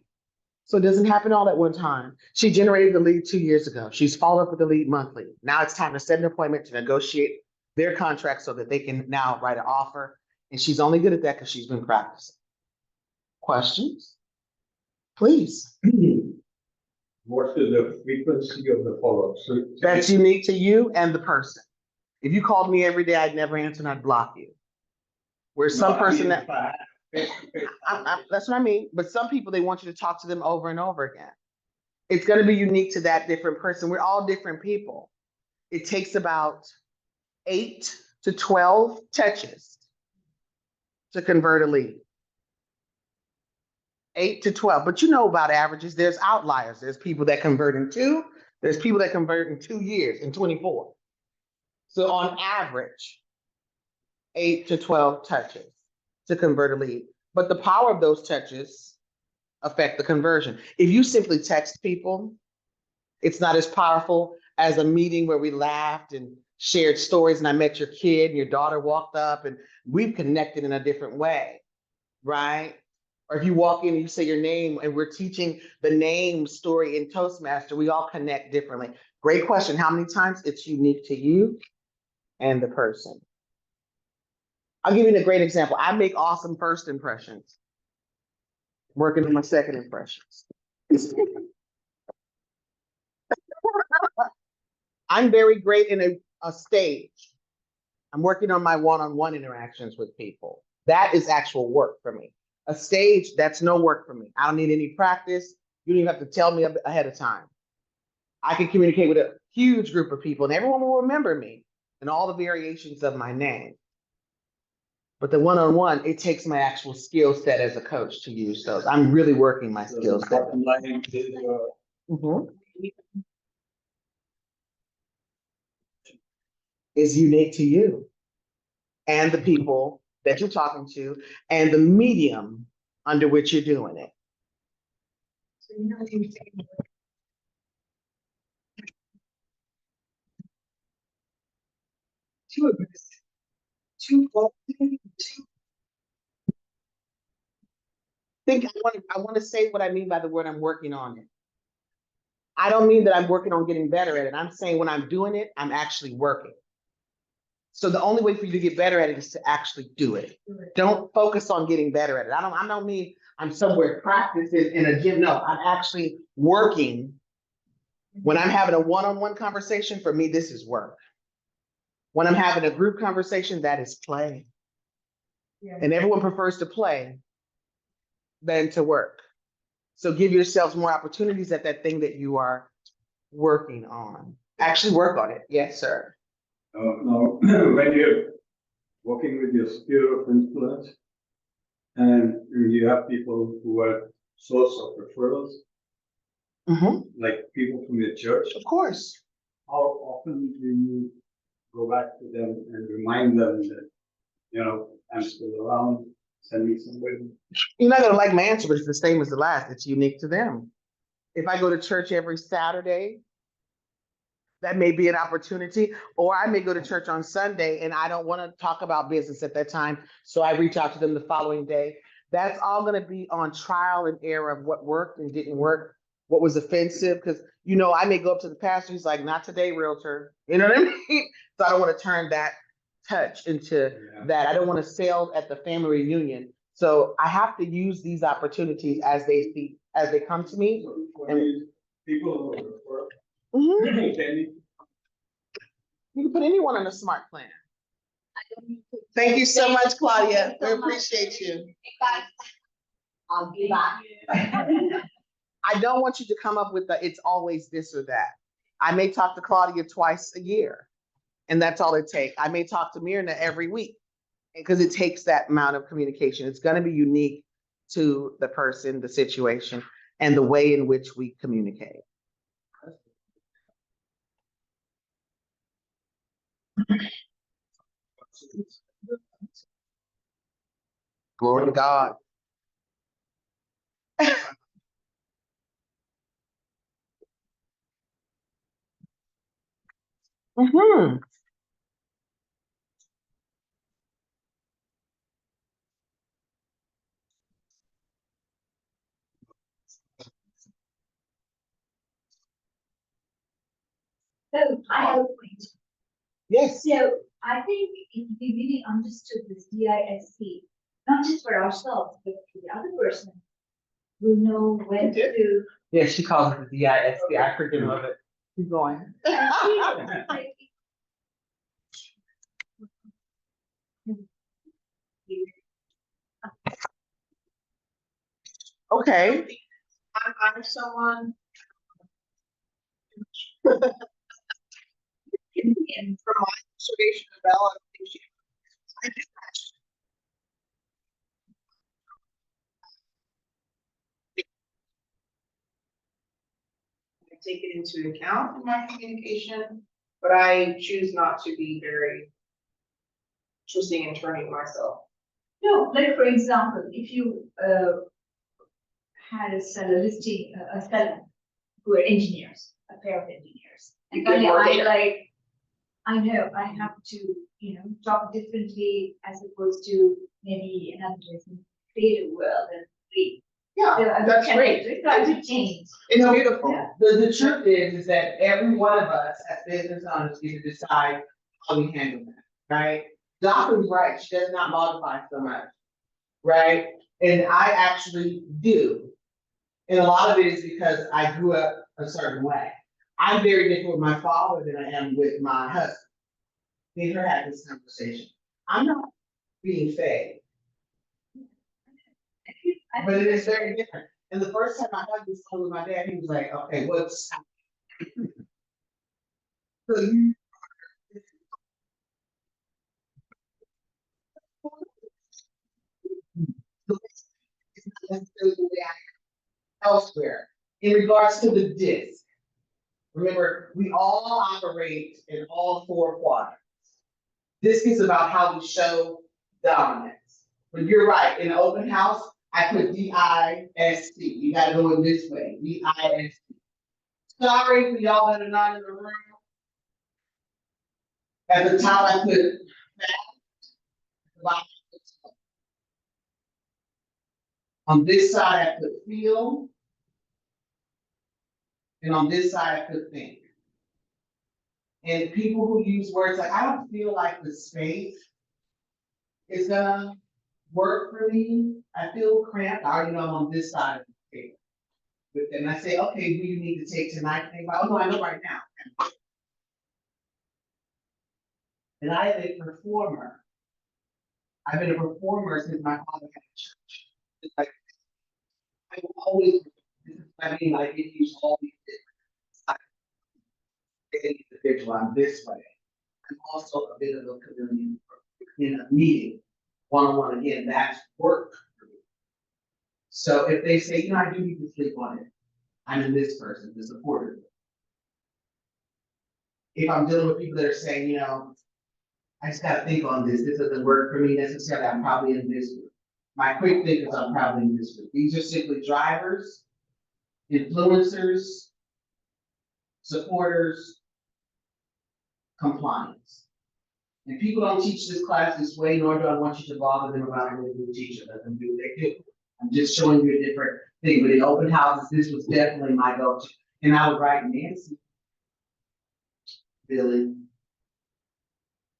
So it doesn't happen all at one time. She generated the lead 2 years ago. She's followed up with the lead monthly. Now it's time to set an appointment to negotiate their contract so that they can now write an offer. And she's only good at that because she's been practicing. Questions? Please. What is the frequency of the follow-up? So That's unique to you and the person. If you called me every day, I'd never answer and I'd block you. Where some person that, that's what I mean. But some people, they want you to talk to them over and over again. It's going to be unique to that different person. We're all different people. It takes about 8 to 12 touches to convert a lead. 8 to 12, but you know about averages. There's outliers. There's people that convert in 2. There's people that convert in 2 years, in 24. So on average, 8 to 12 touches to convert a lead. But the power of those touches affect the conversion. If you simply text people, it's not as powerful as a meeting where we laughed and shared stories and I met your kid and your daughter walked up and we've connected in a different way, right? Or if you walk in and you say your name and we're teaching the name story in Toastmaster, we all connect differently. Great question. How many times? It's unique to you and the person. I'll give you a great example. I make awesome first impressions. Working on my second impressions. I'm very great in a stage. I'm working on my one-on-one interactions with people. That is actual work for me. A stage, that's no work for me. I don't need any practice. You don't even have to tell me ahead of time. I can communicate with a huge group of people and everyone will remember me and all the variations of my name. But the one-on-one, it takes my actual skill set as a coach to use those. I'm really working my So skill the set. bottom line is, Mhm. Is unique to you and the people that you're talking to and the medium under which you're doing it. So you know, you say, Two of us. Two. I want to say what I mean by the word I'm working on it. I don't mean that I'm working on getting better at it. I'm saying when I'm doing it, I'm actually working. So the only way for you to get better at it is to actually do it. Don't focus on getting better at it. I don't mean I'm somewhere practicing in a gym. No, I'm actually working. When I'm having a one-on-one conversation, for me, this is work. When I'm having a group conversation, that is play. Yeah. And everyone prefers to play than to work. So give yourselves more opportunities at that thing that you are working on. Actually work on it. Yes, sir. now, when you're working with your sphere of influence, and you have people who are source of referrals, Mhm. like people from your church, Of course. how often do you go back to them and remind them that, you know, I'm still around, send me somebody? You're not gonna like my answer, but it's the same as the last. It's unique to them. If I go to church every Saturday, that may be an opportunity, or I may go to church on Sunday and I don't want to talk about business at that time. So I reach out to them the following day. That's all going to be on trial and error of what worked and didn't work, what was offensive. Because, I may go up to the pastor, he's like, not today, realtor. You know what I mean? So I don't want to turn that touch into that. I don't want to sell at the family reunion. So I have to use these opportunities as they come to me. For these people who refer, Mhm. can You can put anyone on a smart plan. I don't need to- Thank you so much, Claudia. Thank you We so much. appreciate you. Bye. I'll be back. I don't want you to come up with it's always this or that. I may talk to Claudia twice a year, and that's all it takes. I may talk to Myrna every week, because it takes that amount of communication. It's going to be unique to the person, the situation, and the way in which we communicate. Glory to God. Mhm. so I have a point. Yes. So I think if we really understood this DISC, not just for ourselves, but for the other person, we'll know when Okay. to. Yeah, she calls it the DISC. I freaking love it. Keep going. Okay. I'm someone. From my observation of Bella, I do I take it into account in my communication. but I choose not to be very twisting and turning myself. No, like for example, if you had a seller listing, a seller who are engineers, a pair of engineers. You And get suddenly more I'm data. like, I know I have to, talk differently as opposed to maybe another person creative world and read. Yeah, that's great. It's got to change. It's beautiful. Yeah. The truth is that every one of us as business owners get to decide how we handle that, right? Doctor's right, she does not modify so much, right? And I actually do. And a lot of it is because I grew up a certain way. I'm very different with my father than I am with my husband. Me and her had this conversation. I'm not being fake, but it is very different. And the first time I had this call with my dad, he was like, okay, what's. So you. It's not necessarily the way I am elsewhere. In regards to the disc, remember, we all operate in all four quadrants. This is about how we show dominance. But you're right, in an open house, I put DISC. You gotta go in this way, DISC. Sorry for y'all that are not in the room. At the top, I put fact. At the bottom, I put scope. On this side, I put feel. And on this side, I put think. And people who use words like, I don't feel like the space is gonna work for me. I feel cramped. I already know I'm on this side of the table. With them, I say, okay, what do you need to take tonight? Think about, oh no, I know right now. And I am a performer. I've been a performer since my father had a church. It's like, I will always, I mean, I get used all these different individual, I'm this way. I'm also a bit of a chameleon in a meeting, one-on-one, again, that's work for me. So if they say, I do need to sleep on it, I'm in this person, the supporter. If I'm dealing with people that are saying, I just gotta think on this doesn't work for me necessarily, I'm probably in this group. My quick think is I'm probably in this group. These are simply drivers, influencers, supporters, compliance. And people don't teach this class this way, nor do I want you to bother them about what the teacher let them do. They do. I'm just showing you a different thing, but in open houses, this was definitely my go-to. And I would write Nancy, Billy,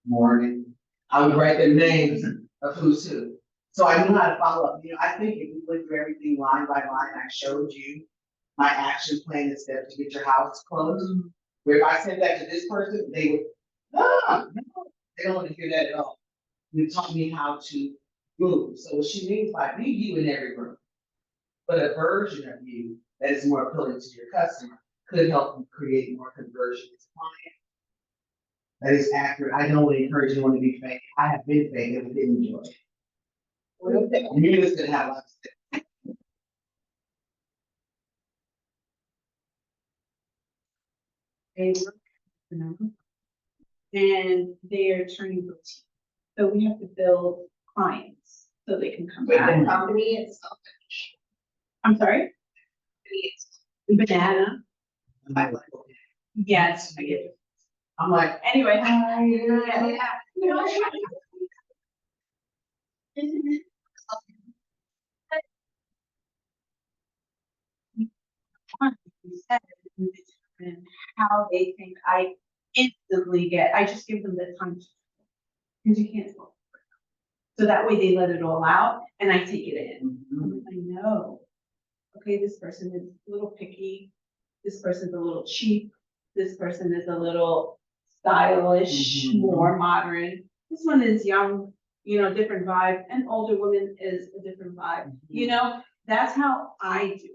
Morgan. I would write their names of who's who. So I knew how to follow up. I think if we went through everything line by line, I showed you my action plan and steps to get your house closed. Where if I sent that to this person, they would, no, they don't want to hear that at all. You taught me how to move. So what she means by be you in every room, but a version of you that is more appealing to your customer could help you create more conversion as a client. That is accurate. I don't want to encourage anyone to be fake. I have been fake and didn't enjoy it. You're just gonna have lots of And they're turning boutique. So we have to build clients so they can come Wait, back. the company itself. I'm sorry? Banana. I'm like, Yes, I get it. I'm like, Anyway. And how they think I instantly get, I just give them the time. Because you can't smoke. So that way they let it all out and I take it in. I know. Okay, this person is a little picky. This person's a little cheap. This person is a little stylish, more modern. This one is young, different vibe, and older woman is a different vibe. That's how I do.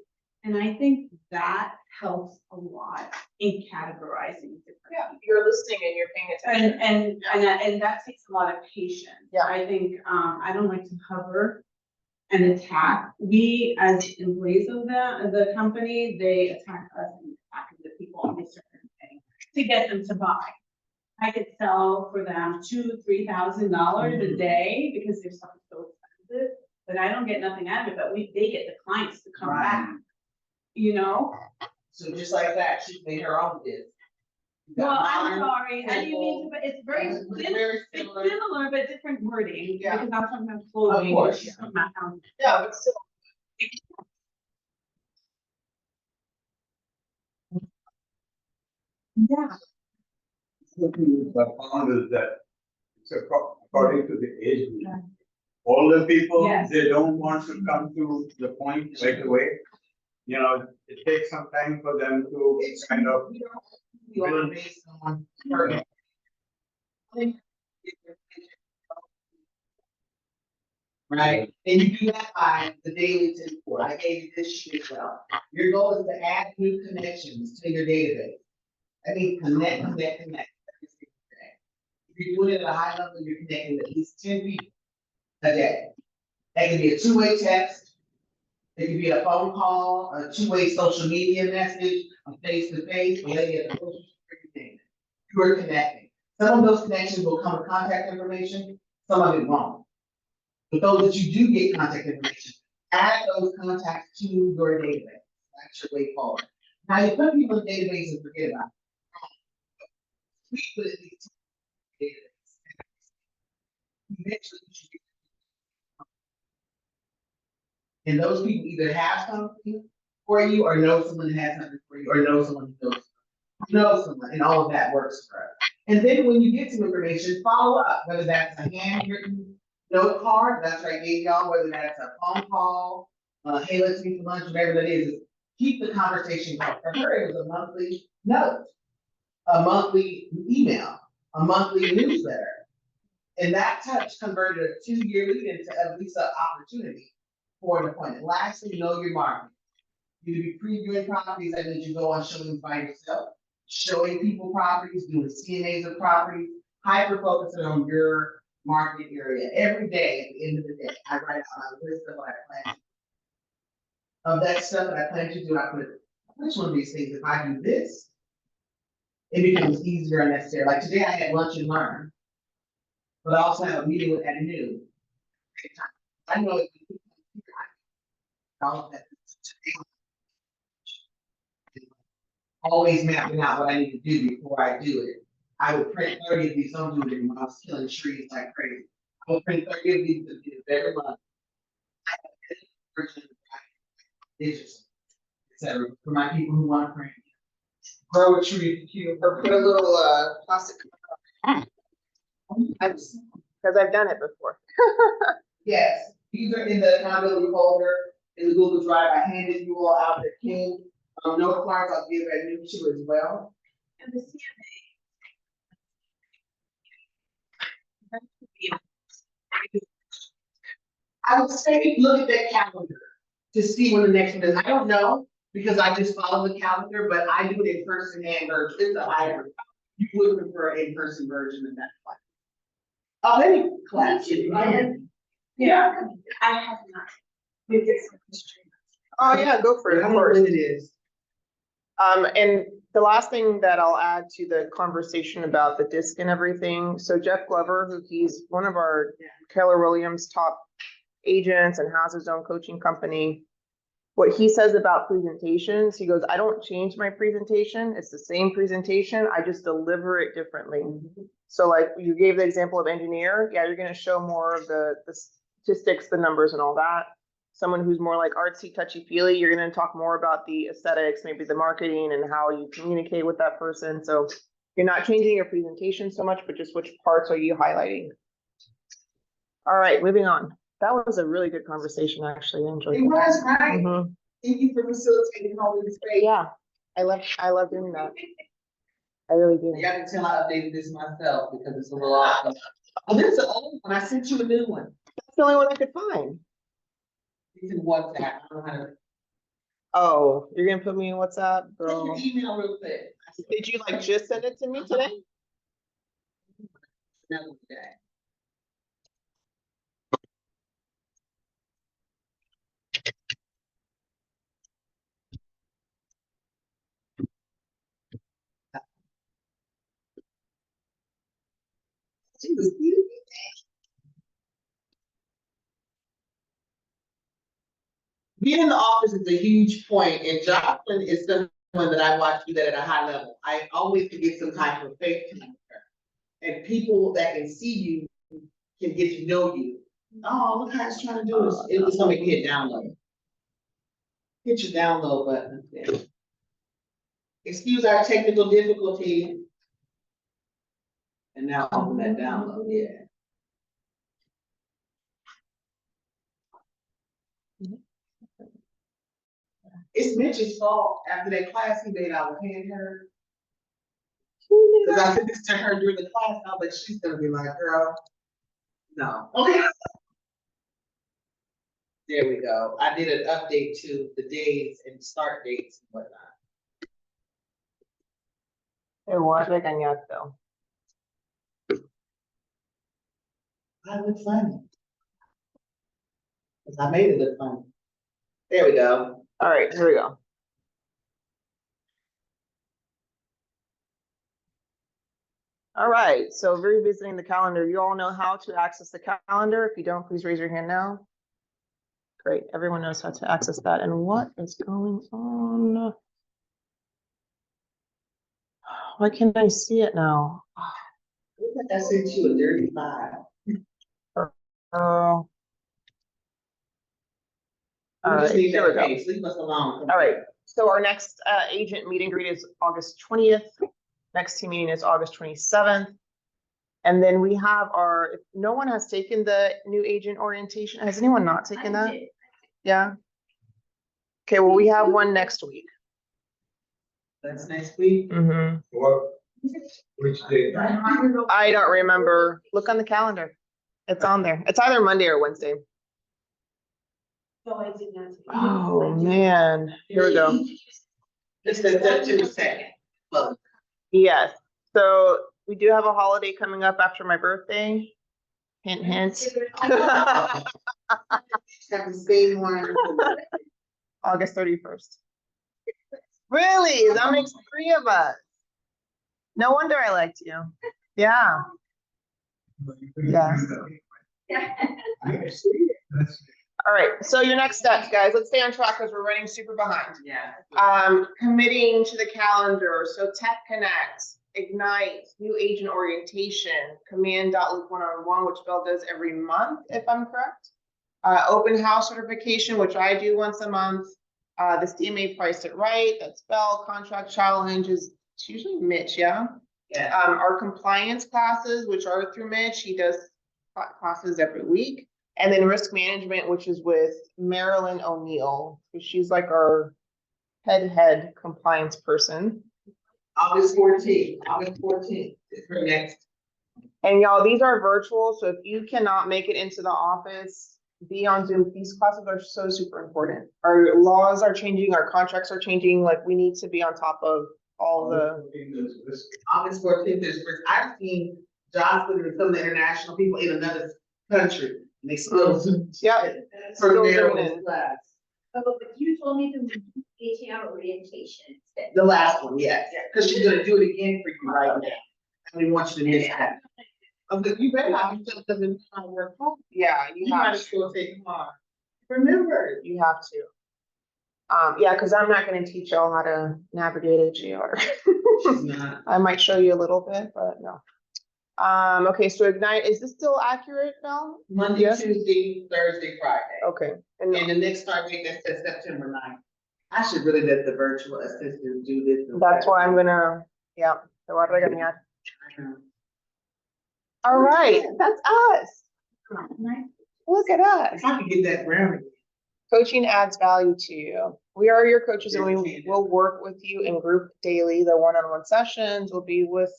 And I think that helps a lot in categorizing different. Yeah, you're listening and you're paying attention. And that takes a lot of patience. Yeah. I think, I don't like to hover and attack. We, as employees of the company, they attack us and attack the people on a certain thing to get them to buy. I could sell for them $2,000-3,000 a day because their stuff is so expensive. But I don't get nothing out of it, but they get the clients to come Right. back, you know? So just like that, she made her own business. You Well, got I'm modern, sorry, I didn't mean to, but it's very, it's it's very it's similar. similar, but different wording, Yeah. because I'm sometimes clothing. Of course, it's from my house. Yeah, but still. Yeah. The found is that it's according to the age group. Older people, Yes. they don't want to come to the point right away. You know, it takes some time for them to It's kind of, you are based on her. Right, and you do that by the daily report. I gave you this sheet as well. Your goal is to add new connections to your database. I mean, connect every single day. If you're doing it at a high level, you're connecting with at least 10 people a day. That could be a two-way text. It could be a phone call, a two-way social media message, a face-to-face, a lady at the grocery store, everything. You are connecting. Some of those connections will come with contact information, some of it won't. But those that you do get contact information, add those contacts to your database. That's your way forward. Now, you put people in the database and forget about it. We put it in the database. Eventually, you should get. And those people either have something for you or know someone that has something for you or know someone who knows someone, and all of that works for us. And then when you get some information, follow up, whether that's a handwritten note card, that's what I gave y'all, whether that's a phone call, hey, let's meet for lunch, whatever that is, keep the conversation going. For her, it was a monthly note, a monthly email, a monthly newsletter. And that touch converted a 2-year lead into at least an opportunity for an appointment. Lastly, know your market. You be previewing properties, that means you go on showings by yourself, showing people properties, doing CNAs of properties, hyper focusing on your market area. Every day, at the end of the day, I write out my list of what I plan. Of that stuff that I plan to do, I put, which one of these things, if I do this, it becomes easier and necessary. Like today, I had lunch and learn, but I also have a meeting with at noon. I know it. All of that. Always mapping out what I need to do before I do it. I would print 30 of these, don't do it anymore, I was killing trees like crazy. I would print 30 of these every month. I have a version of digital, et cetera, for my people who want to print. Grow a tree, or put a little plastic. Because I've done it before. Yes, these are in the accountability folder, in the Google Drive, I handed you all out that came. No cards, I'll give at new too as well. And the CMA. I would say, look at that calendar to see when the next one is. I don't know, because I just follow the calendar, but I do it in person and virtual. It's a hybrid. You would prefer an in-person version of that class. Oh, any class. Yeah, I have not. Oh, yeah, go for I it, don't of know course. when it is. And the last thing that I'll add to the conversation about the disc and everything, so Jeff Glover, who he's one of our Keller Williams top agents and has his own coaching company. What he says about presentations, he goes, I don't change my presentation. It's the same presentation. I just deliver it differently. So like you gave the example of engineer. Yeah, you're going to show more of the statistics, the numbers and all that. Someone who's more like artsy, touchy feely, you're going to talk more about the aesthetics, maybe the marketing and how you communicate with that person. So you're not changing your presentation so much, but just which parts are you highlighting? All right, moving on. That was a really good conversation, actually. I enjoyed It was, right? Mhm. Thank you for facilitating all this space. Yeah, I love doing that. I really do. Yeah, I can tell I updated this myself because it's a little off. Oh, this is an old one. I sent you a new one. That's the only one I could find. It's in WhatsApp. I don't know how to. Oh, you're gonna put me in WhatsApp, Check girl? your email real quick. Did you like just send it to me today? Another day. Being in the office is a huge point, and Jocelyn is someone that I watch do that at a high level. I always can get some type of faith to her. And people that can see you can get to know you. Oh, look how it's trying to do this. It's gonna make you hit download. Hit your download button. There. Excuse our technical difficulty. And now open that download, yeah. It's Mitch's fault. After that class he made, I was paying her. Cause I said this to her during the class, I was like, she's gonna be like, girl, no. Okay. There we go. I did an update to the days and start dates and whatnot. Igual regañato. I look funny. Cause I made it look funny. There we go. All right, here we go. All right, so revisiting the calendar, you all know how to access the calendar. If you don't, please raise your hand now. Great, everyone knows how to access that. And what is going on? Why can't I see it now? Look at that, sent you a dirty file. All right, Leave here we that go. page, leave us alone. All right, so our next agent meet and greet is August 20th. Next team meeting is August 27th. And then we have our, if no one has taken the new agent orientation, has anyone not taken that? Yeah. Okay, well, we have one next week. That's next week. Mm-hmm. What, which day? I don't remember. Look on the calendar. It's on there. It's either Monday or Wednesday. So I did not. Oh, man. Here we go. It's the September 2nd. Well, Yes, so we do have a holiday coming up after my birthday. Hint, hint. have the same one. August 31st. Really? That makes 3 of us. No wonder I liked you. Yeah. Yes. All right, so your next steps, guys, let's stay on track because we're running super behind. Yeah. Committing to the calendar, so Tech Connect, Ignite, new agent orientation, Command.Loop one-on-one, which Belle does every month, if I'm correct. Open house certification, which I do once a month. The CMA Priced It Right, that's Belle. Contract challenge is it's usually Mitch, yeah? Yeah. Our compliance classes, which are through Mitch, he does classes every week. And then risk management, which is with Marilyn O'Neill, she's like our head compliance person. August 14th is her next. And y'all, these are virtual, so if you cannot make it into the office, be on Zoom. These classes are so super important. Our laws are changing, our contracts are changing, like we need to be on top of all the. August 14th is, I've seen Jocelyn and some of the international people in another country. And they still. Yeah. For Still Maryland's doing it. class. But you told me to do HR orientation instead. The last one, yes, because she's gonna do it again for you right now. I didn't want you to miss that. You better not be still doesn't work home. Yeah, You you might have as to, well take tomorrow. Remember. you have to. Yeah, because I'm not gonna teach y'all how to navigate HR. She's not. I might show you a little bit, but no. Okay, so Ignite, is this still accurate, Mel? Monday, Yes. Tuesday, Thursday, Friday. Okay, and And the next start date that says September 9th. I should really let the virtual assistant do this. that's why I'm gonna, yeah, so what are they gonna add? All right, that's us. Look at us. If I could get that Brownie. Coaching adds value to you. We are your coaches and we will work with you in group daily. The one-on-one sessions will be with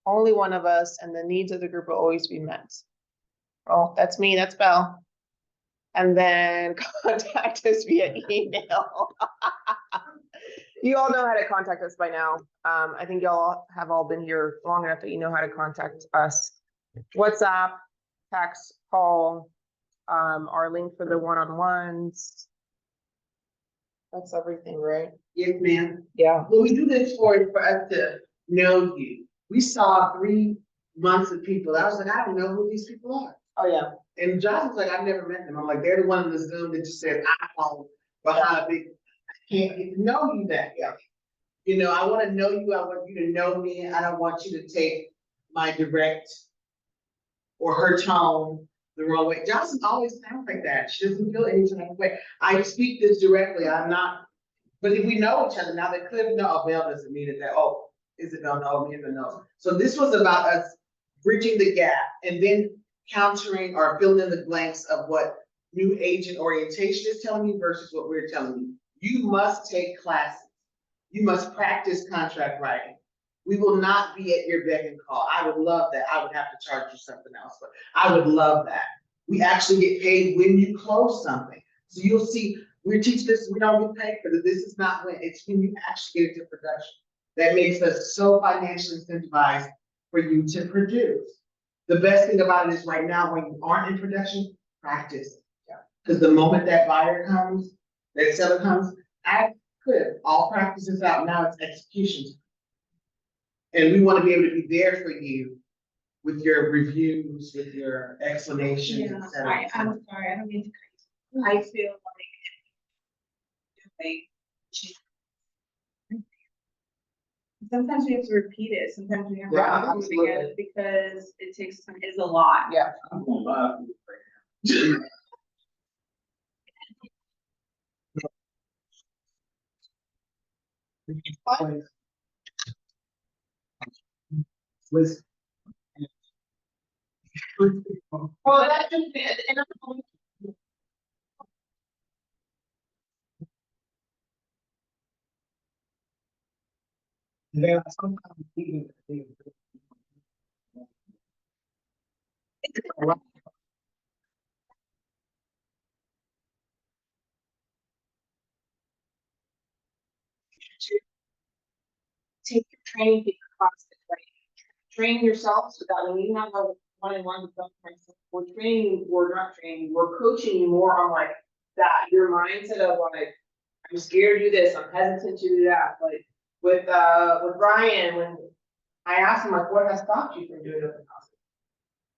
only one of us and the needs of the group will always be met. Oh, that's me, that's Belle. And then contact us via email. You all know how to contact us by now. I think y'all have all been here long enough that you know how to contact us. WhatsApp, text, call, our link for the one-on-ones. That's everything, right? Yes, ma'am. Yeah. Well, we do this for us to know you. We saw 3 months of people. I was like, I don't know who these people are. Oh, yeah. And Josh was like, I've never met them. I'm like, they're the one in the Zoom that just said, I know behind a big, I can't get to know you that way. You know, I wanna know you, I want you to know me, I don't want you to take my direct or her tone the wrong way. Jocelyn always sounds like that. She doesn't feel any type of way. I speak this directly, I'm not, but if we know each other now, that Cliff know, oh, Bell doesn't mean it, that, oh, Isabel knows, Amanda knows. So this was about us bridging the gap and then countering or filling in the blanks of what new agent orientation is telling you versus what we're telling you. You must take classes. You must practice contract writing. We will not be at your beck and call. I would love that. I would have to charge you something else, but I would love that. We actually get paid when you close something. So you'll see, we teach this, we don't get paid for this. This is not when, it's when you actually get into production. That makes us so financially incentivized for you to produce. The best thing about it is right now, when you aren't in production, practice. Because the moment that buyer comes, that seller comes, all practice is out, now it's execution. And we want to be able to be there for you with your reviews, with your explanations, et cetera. I'm sorry, I don't mean to cut you. I feel like sometimes we have to repeat it, sometimes we have to Yeah, do it again, because it takes time, it's a lot. Yeah. I'm gonna laugh. Was- Well, that just, and There are sometimes even take your training, take your classes, right? Train yourself so that when you have a one-on-one with them, we're training, we're not training, we're coaching you more on like that, your mindset of like, I'm scared to do this, I'm hesitant to do that, like with Ryan, when I asked him like, what has stopped you from doing open houses?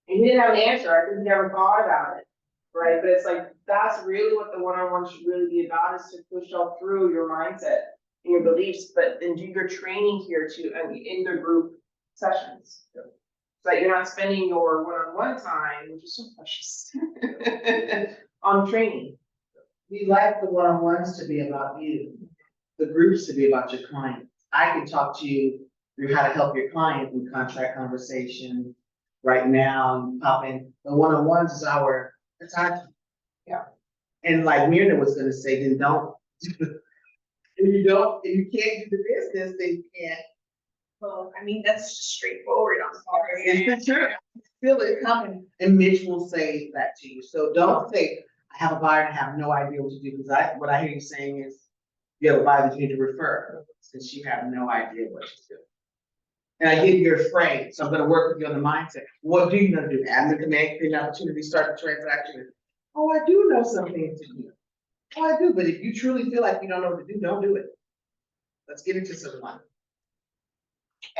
And he didn't have an answer, I think he never thought about it, right? But it's like, that's really what the one-on-one should really be about, is to push y'all through your mindset and your beliefs, but then do your training here too, and in the group sessions. So that you're not spending your one-on-one time, which is so precious, on training. we like the one-on-ones to be about you, the groups to be about your clients. I can talk to you through how to help your client with contract conversation. Right now, you pop in, the one-on-ones is it's our time. Yeah. And like Myrna was gonna say, then don't. If you can't do the business, then you can't. Well, I mean, that's just straightforward, I'm sorry. It's the truth. Feel it coming, and Mitch will say that to you. So don't say, I have a buyer and have no idea what to do, because what I hear you saying is, you have a buyer that you need to refer, since you have no idea what to do. And I get you're afraid, so I'm gonna work with you on the mindset. What do you know to do? Add the demand, create an opportunity, start the transaction. Oh, I do know something to do. Oh, I do, but if you truly feel like you don't know what to do, don't do it. Let's get into some money.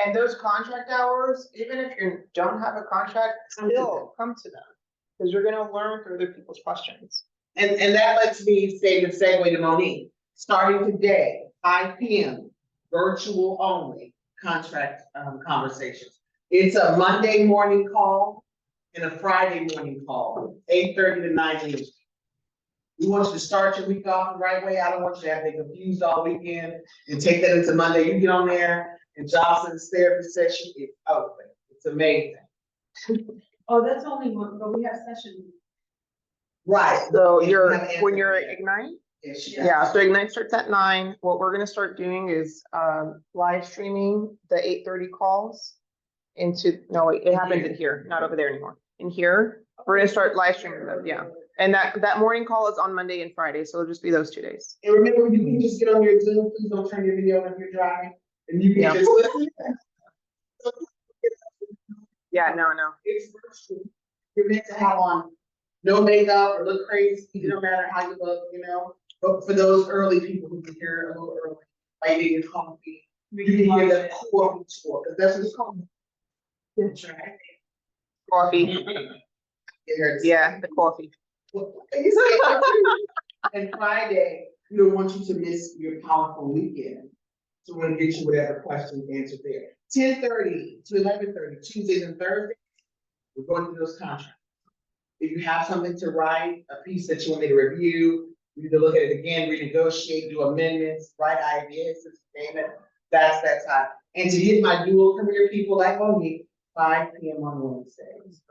And those contract hours, even if you don't have a contract, still come to them. Because you're gonna learn through other people's questions. And that lets me say the segue to Monique. Starting today, 5 p.m., virtual only contract conversations. It's a Monday morning call and a Friday morning call, 8:30 to 9 a.m. We want you to start your week off the right way. I don't want you to have been confused all weekend and take that into Monday. You get on there and Jocelyn's therapy session is open. It's amazing. Oh, that's only one, but we have sessions. Right. So And you're, you have when you're answers at Ignite? there. Yes, Yeah, so Ignite starts at 9. What we're gonna start doing is live streaming the 8:30 calls into, no, wait, it happens in here, not over there anymore. In here, we're gonna start live streaming them, yeah. And that morning call is on Monday and Friday, so it'll just be those 2 days. And remember, you can just get on your Zoom, please don't turn your video on if you're driving, and you can Yeah. just listen. Yeah, no. It's virtual. You're meant to have on no makeup or look crazy, it don't matter how you look, you know? But for those early people who get here a little early, like getting coffee, you can hear the core tour, because that's what it's called. That's right. Coffee, It hurts. yeah, the coffee. And Friday, we don't want you to miss your powerful weekend. So we're gonna get you whatever questions answered there. 10:30 to 11:30, Tuesdays and Thursdays, we're going through those contracts. If you have something to write, a piece that you want me to review, we need to look at it again, renegotiate, do amendments, write ideas, sustainment, that's that time. And to hit my dual career people like Monique, 5 p.m. on Wednesdays.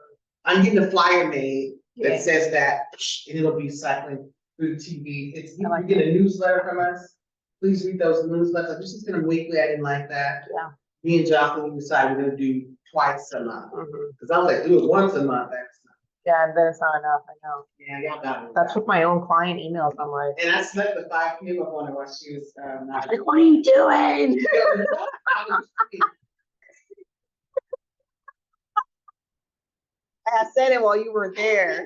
I'm getting a flyer made that says that, and it'll be cycling through TV. It's, you get a newsletter from us. Please read those newsletters. I'm just gonna weekly, I didn't like that. Yeah. Me and Jocelyn, we decided we're gonna do twice a month. Mhm. Cause I was like, do it once a month, that's, Yeah, and then it's not enough, I know. yeah, y'all got me. That's with my own client emails, I'm like, And I slept the 5 p.m. up on her while she was, not. like, what are you doing? I said it while you were there.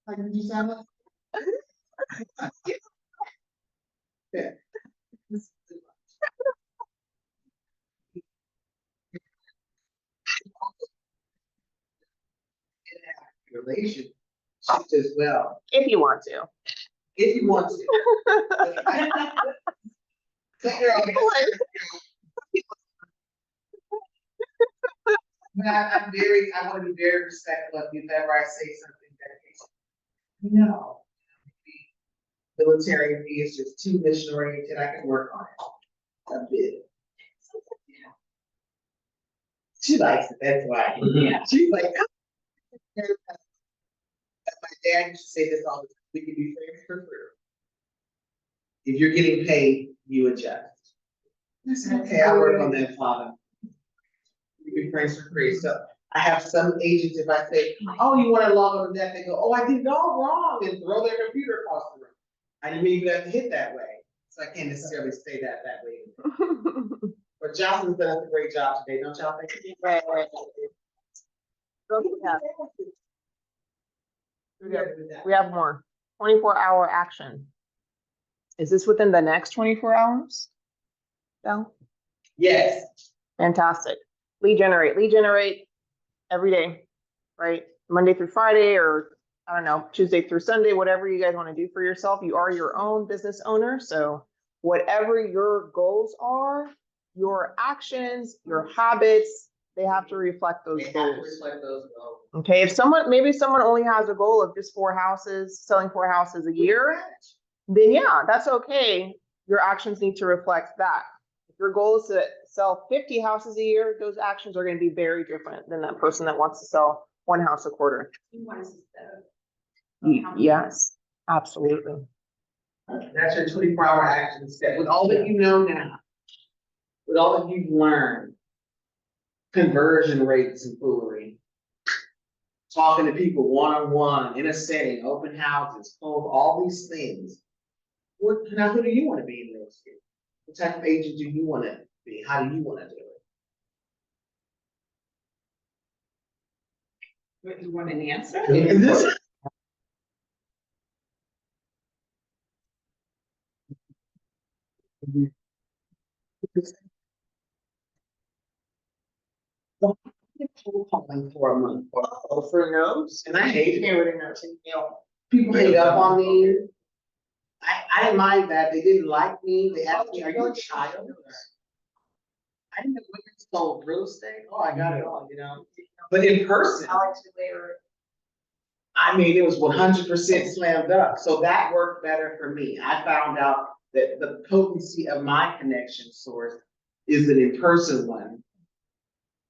Like, did you sound like? Yeah. Relationship as well, If you want to. if you want to. But I wanna be very respectful of you if ever I say something that is. No. Military fee is just too mission oriented, I can work on it a bit. She likes it, that's why. Yeah. She's like. My dad used to say this all the time, we can be friends for free. If you're getting paid, you adjust. I said, okay, I'll work on that, father. We can be friends for free, so I have some agents, if I say, oh, you wanna log on to that, they go, oh, I did it all wrong, and throw their computer across the room. I didn't even have to hit that way, so I can't necessarily say that way. But Jocelyn's done a great job today, don't y'all think? Right. We have more. 24-hour action. Is this within the next 24 hours? No? Yes, Fantastic. Lead generate every day, right? Monday through Friday, or I don't know, Tuesday through Sunday, whatever you guys want to do for yourself. You are your own business owner. So whatever your goals are, your actions, your habits, they have to reflect those they have to goals. reflect those goals. Okay, if maybe someone only has a goal of just 4 houses, selling 4 houses a year, then yeah, that's okay. Your actions need to reflect that. If your goal is to sell 50 houses a year, those actions are going to be very different than that person that wants to sell 1 house a quarter. Yes, absolutely. That's your 24-hour action step. With all that you know now, with all that you've learned, conversion rates and foolery, talking to people one-on-one, in a setting, open houses, all these things. Now, who do you want to be in real estate? What type of agent do you want to be? How do you want to do it? What, you want an answer? And this- People calling for a month, for notes, and I hate handwritten notes, and people hang up on me. I didn't mind that, they didn't like me, they asked me, are you a child? I didn't know women sold real estate, oh, I got it all, but in person. I mean, it was 100% slam dunk, so that worked better for me. I found out that the potency of my connection source is an in-person one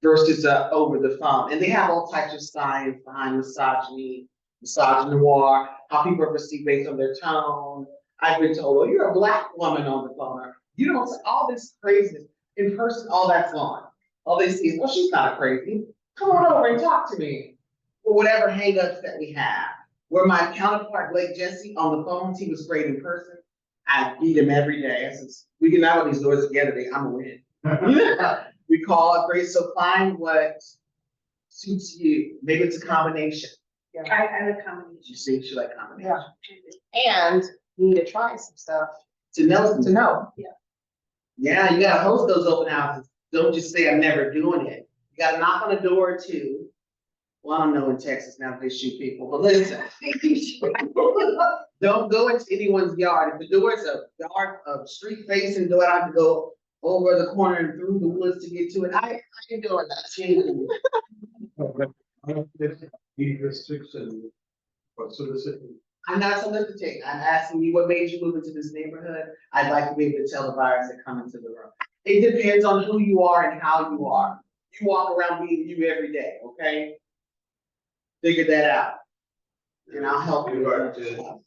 versus over the phone. And they have all types of science behind misogyny, misogynoir, how people are perceived based on their tone. I've been told, well, you're a Black woman on the phone. You don't say all this craziness. In person, all that's gone. All they see is, well, she's not crazy. Come on over and talk to me. Or whatever hangups that we have. Where my counterpart, Blake Jesse, on the phones, he was great in person. I beat him every day. I said, we can knock on these doors together, I'm gonna win. We call it great, so find what suits you. Maybe it's a combination. I like combination. You see, she like combination. And you need to try some stuff To know. to know. Yeah, you gotta host those open houses. Don't just say I'm never doing it. You gotta knock on a door or two. Well, I don't know in Texas now they shoot people, but listen. Don't go into anyone's yard. If the door is a yard, a street facing door, I have to go over the corner and through the woods to get to it. I ain't doing that. Need restriction for soliciting. I'm not soliciting. I'm asking you what made you move into this neighborhood. I'd like to be able to tell the buyers that come into the room. It depends on who you are and how you are. You walk around being you every day, okay? Figure that out. And I'll help you.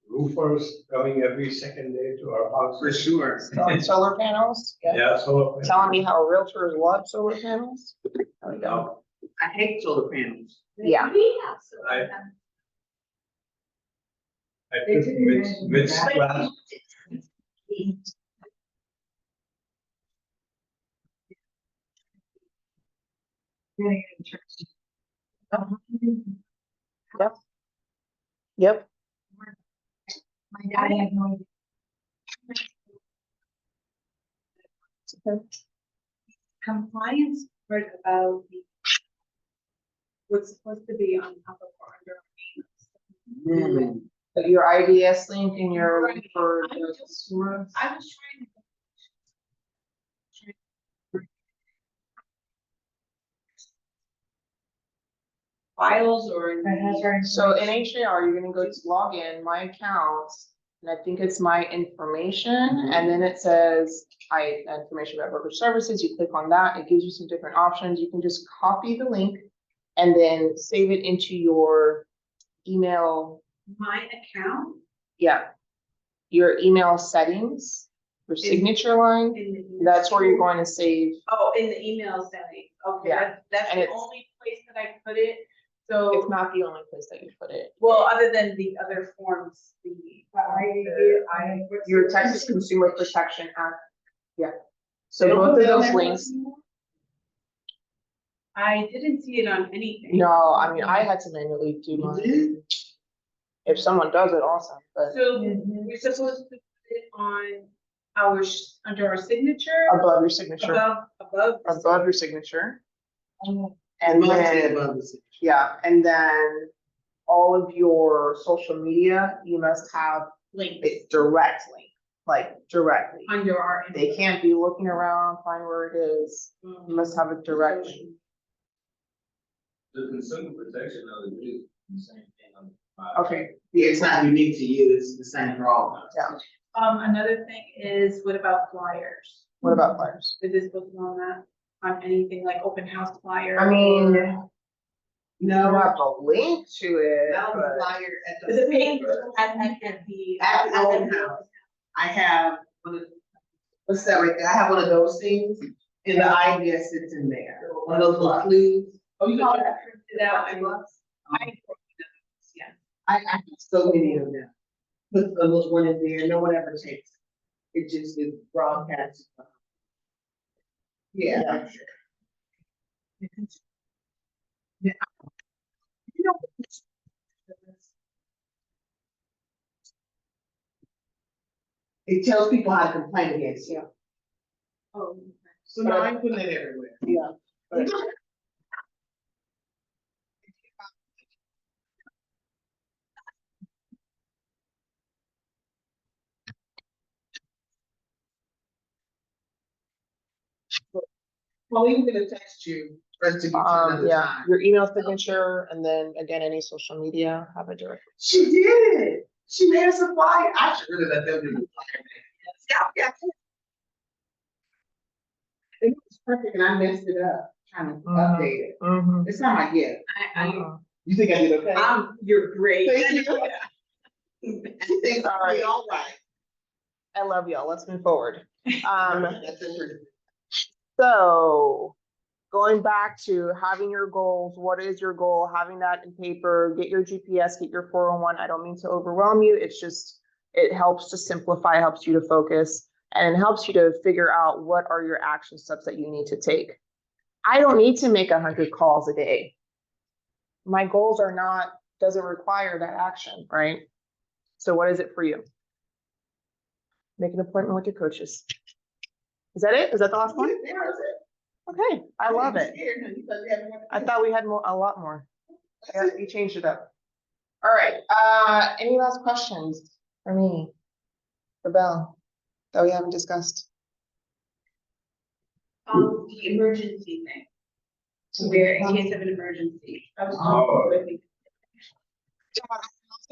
Roofers coming every second day to our house. For sure. Solar panels? Yeah, so. Telling me how realtors love solar panels? There we go. No, I hate solar panels. Yeah. We have some. I- I They took didn't mixed mention class. Getting in church. Yep. My dad had no idea. Compliance part about the what's supposed to be on top of our under. Your IDS link and your for I the just- consumer. I was trying to. Files or. That has our. So in information. HAR, you're gonna go to log in, my accounts, and I think it's my information, and then it says information about brokerage services, you click on that, it gives you some different options, you can just copy the link and then save it into your email, My account yeah, your email settings, your signature line, in the. email. that's where you're going to save. Oh, in the email settings, okay, Yeah, that's and the it's- only place that I put it, so. It's not the only place that you put it. Well, other than the other forms, Your Texas Consumer Protection Act, yeah. So They don't both put of it on those there? links, I didn't see it on anything. no, I mean, I had to manually do You mine. did? If someone does it, awesome, but So Mhm. we're supposed to put it on our, under our signature, above your signature, above. your signature. Oh, And Must say then, above the signature. yeah, and then all of your social media, you must have Links it directly, like directly. under our. They can't be looking around, find where it is, you must have it directly. The consumer protection of it is the same thing on. Okay, Yeah, it's not unique to you. It's the same for all of us. yeah, Another thing is, what about flyers? what about flyers? Is this supposed to go on that, on anything like open house flyer? I mean, or- you No, have a link to it, that was a but flyer at The the. paper at the. At the open house. I have, what's that right there? I have one of those things, and the idea sits in there. One of those little sleeves. Oh, you can print it out and. Yeah. I have so many of them. Put a little one in there, no one ever takes it. It just is broadcast. Yeah. Yeah. You know, it tells people how to complain against you. Oh. So now I'm putting it everywhere. yeah. but- Well, we gonna text you for us to get you another Yeah, time. your email signature, and then again, any social media, have a direct. She did it. She made us a flyer. I should really let them do the flyer. Yeah. It was perfect and I messed it up, trying to update it. Mm-hmm. It's not my gift. Uh-huh. You think I did okay? You're great. Thank you. She thinks I did all right. I love y'all, let's move forward. Um, That's it. so, going back to having your goals, what is your goal, having that in paper, get your GPS, get your 401, I don't mean to overwhelm you, it's just, it helps to simplify, helps you to focus, and it helps you to figure out what are your action steps that you need to take. I don't need to make 100 calls a day. My goals are not, doesn't require that action, right? So what is it for you? Make an appointment with your coaches. Is that it? Is that the last one? Yeah, that's it. Okay, I love it. Scared, huh? You thought you had more? I thought we had more, a lot more. Yeah, you changed it up. All right, any last questions for me? For Belle, that we haven't discussed? The emergency thing. So where in case of an emergency. I was Oh. talking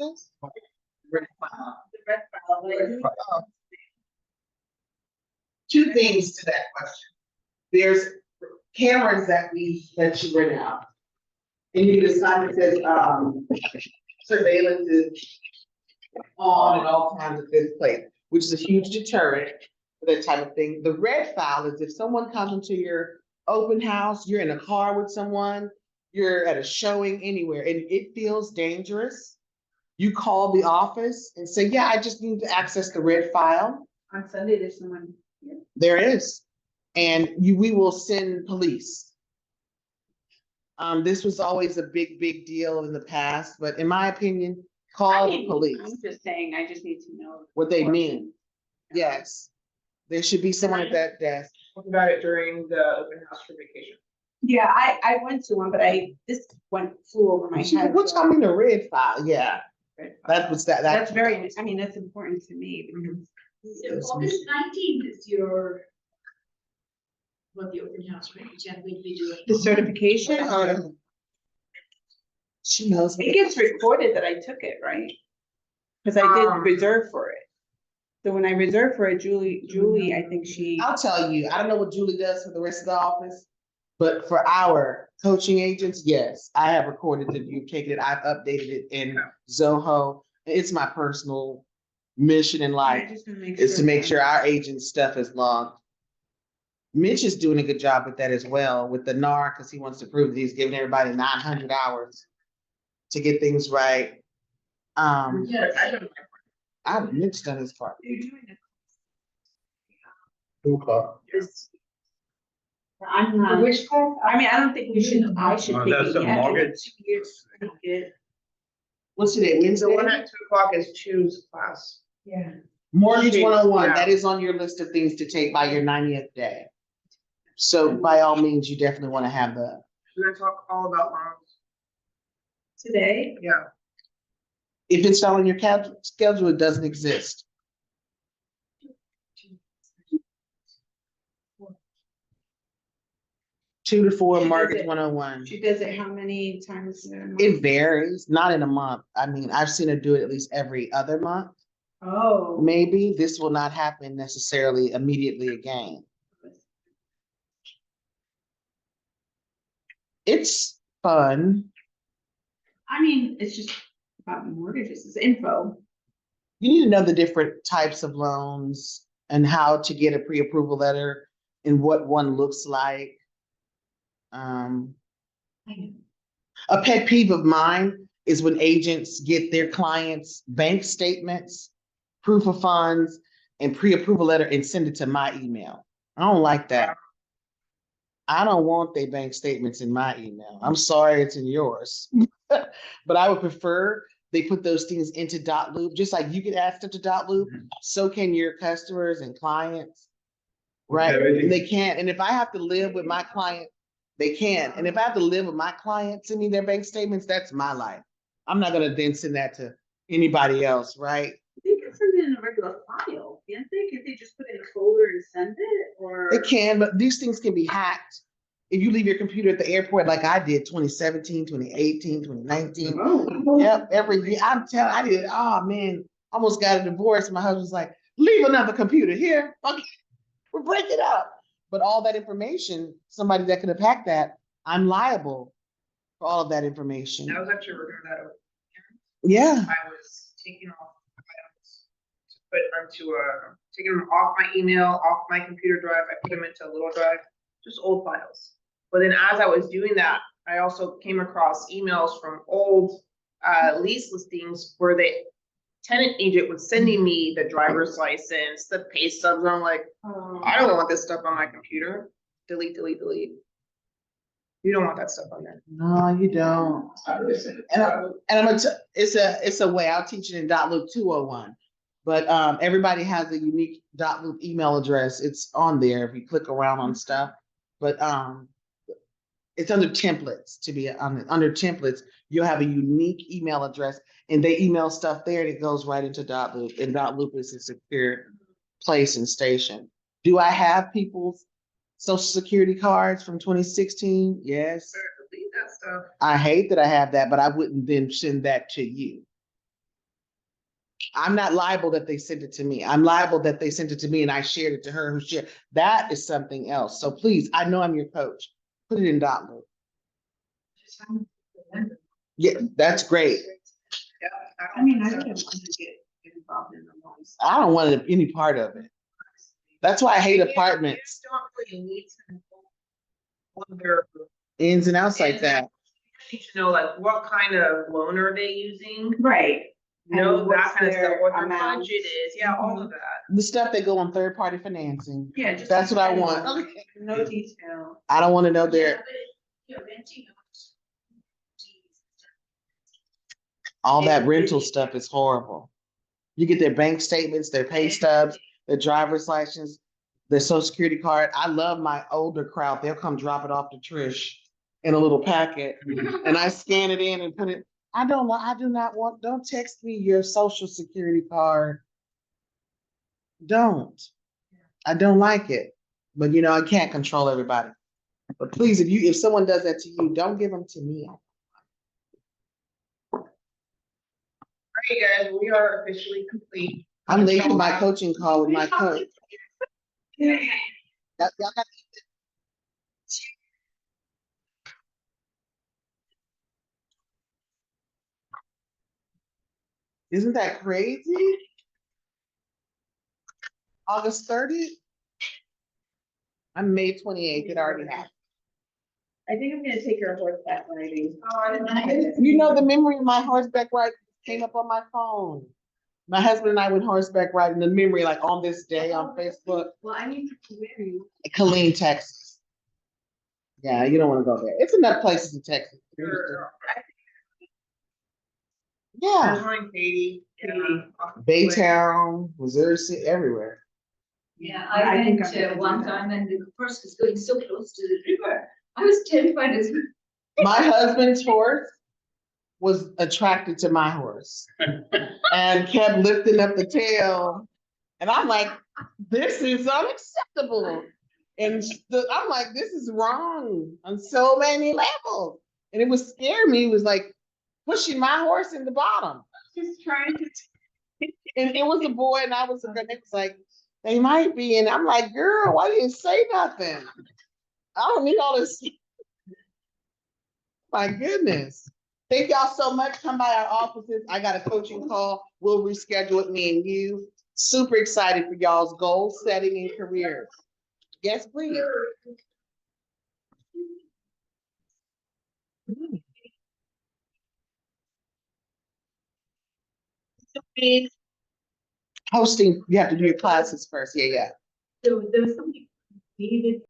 with the red file, like, Two things to that question. There's cameras that you rent out. And you can decide that says, surveillance is on at all times at this place, which is a huge deterrent for that type of thing. The red file is if someone comes into your open house, you're in a car with someone, you're at a showing anywhere, and it feels dangerous. You call the office and say, yeah, I just need to access the red file. on Sunday, there's someone here. There is. And we will send police. This was always a big deal in the past, but in my opinion, call the police, I'm just saying, I just need to know. what they mean. Yes. There should be someone at that desk. Talk about it during the open house for vacation. Yeah, I went to one, but this one flew over my She's like, head. what's coming the red file? Yeah, that was that. That's very, I mean, that's important to me because So August 19th is your. What the open house, right, Jen, we'd be doing. the certification, She knows. it gets recorded that I took it, right? Because I did reserve for it. So when I reserved for it, Julie, I think she, I'll tell you, I don't know what Julie does for the rest of the office, but for our coaching agents, yes, I have recorded that you've taken it. I've updated it in Zoho. It's my personal mission in I life, just want to make is to make sure that- our agents' stuff is logged. Mitch is doing a good job with that as well, with the NAR, because he wants to prove that he's giving everybody 900 hours to get things right. Yeah, I don't. Mitch done his part. You're doing it. 2 o'clock. I'm not. Which class? I mean, I don't think we should, I should take That's it a yet. mortgage. 2 years, I get. What's today, Wednesday? The one at 2:00 is choose class. Yeah. Mortgage Choose, 101, yeah. that is on your list of things to take by your 90th day. So by all means, you definitely want to have the, We're gonna talk all about loans. Today? Yeah. if it's not on your schedule, it doesn't exist. Two to four, She does mortgage it- 101. She does it how many times in a month? It varies, not in a month. I mean, I've seen her do it at least every other month. Oh. Maybe this will not happen necessarily immediately again. It's fun. I mean, it's just about mortgages, it's info. You need to know the different types of loans and how to get a pre-approval letter and what one looks like. A pet peeve of mine is when agents get their clients' bank statements, proof of funds, and pre-approval letter and send it to my email. I don't like that. I don't want their bank statements in my email. I'm sorry it's in yours. But I would prefer they put those things into Dotloop, just like you can add stuff to Dotloop, so can your customers and clients. Right? Everything. And they can't. And if I have to live with my client, they can. And if I have to live with my client send me their bank statements, that's my life. I'm not gonna then send that to anybody else, right? They can send it in a regular file, can't they? Can't they just put it in a folder and send it, or? It can, but these things can be hacked. If you leave your computer at the airport like I did, 2017, 2018, 2019. Oh. Yep, every year. I did, oh man, almost got a divorce. My husband's like, leave another computer here. Okay, we'll break it up. But all that information, somebody that could have hacked that, I'm liable for all of that information. I was actually reviewing that over. Yeah, I was taking off items to put onto taking them off my email, off my computer drive. I put them into a little drive, just old files. But then as I was doing that, I also came across emails from old lease listings where the tenant agent was sending me the driver's license, the pay stubs. And I'm like, I don't want this stuff on my computer. Delete, delete, delete. You don't want that stuff on there. no, you don't. And I'm gonna it's a way, I'll teach it in Dotloop 201. But everybody has a unique Dotloop email address. It's on there if you click around on stuff. but, it's under templates, to be, under templates, you'll have a unique email address, and they email stuff there, and it goes right into Dotloop, and Dotloop is a secure place and station. Do I have people's social security cards from 2016? Yes. Delete that stuff. I hate that I have that, but I wouldn't then send that to you. I'm not liable that they sent it to me. I'm liable that they sent it to me and I shared it to her who shared. That is something else. So please, I know I'm your coach. Put it in Dotloop. Yeah, that's great. I mean, I wouldn't want to get involved in the noise. I don't want any part of it. That's why I hate apartments, You don't really need to know what their ins and outs like that. need to know like what kind of loan are they using? Right. Know And that what's kind of stuff, their what their amount. budget is, yeah, all of that. The stuff that go on third-party financing. Yeah, just. That's what I want. No detail. I don't want to know Yeah, their, but you're renting out. all that rental stuff is horrible. You get their bank statements, their pay stubs, their driver's license, their social security card. I love my older crowd. They'll come drop it off to Trish in a little packet, and I scan it in and put it. I do not want, don't text me your social security card. Don't. I don't like it. But you know, I can't control everybody. But please, if someone does that to you, don't give them to me. All right, guys, we are officially complete. I'm late for my coaching call with my coach. Y'all got- Isn't that crazy? August 30th? I'm May 28th, it already happened. I think I'm gonna take your horseback riding. You know, the memory of my horseback ride came up on my phone. My husband and I went horseback riding, the memory like on this day on Facebook, Well, I need to wear you. Killeen, Texas. Yeah, you don't wanna go there. It's enough places in Texas. Yeah, Behind Katie. Katie. Baytown, Missouri City, everywhere. Yeah, I I think went I'm gonna do one that. time and the horse was going so close to the river. I was terrified as well. My husband's horse was attracted to my horse and kept lifting up the tail. And I'm like, this is unacceptable. And I'm like, this is wrong on so many levels. And it was scaring me. It was like pushing my horse in the bottom. Just trying to. And it was a boy and I was a girl. It was like, they might be. And I'm like, girl, why didn't you say nothing? I don't need all this. My goodness. Thank y'all so much. Come by our offices. I got a coaching call. We'll reschedule it, me and you. Super excited for y'all's goal setting and careers. Yes, please. Hosting, you have to do your classes first. Yeah, yeah. There was something needed.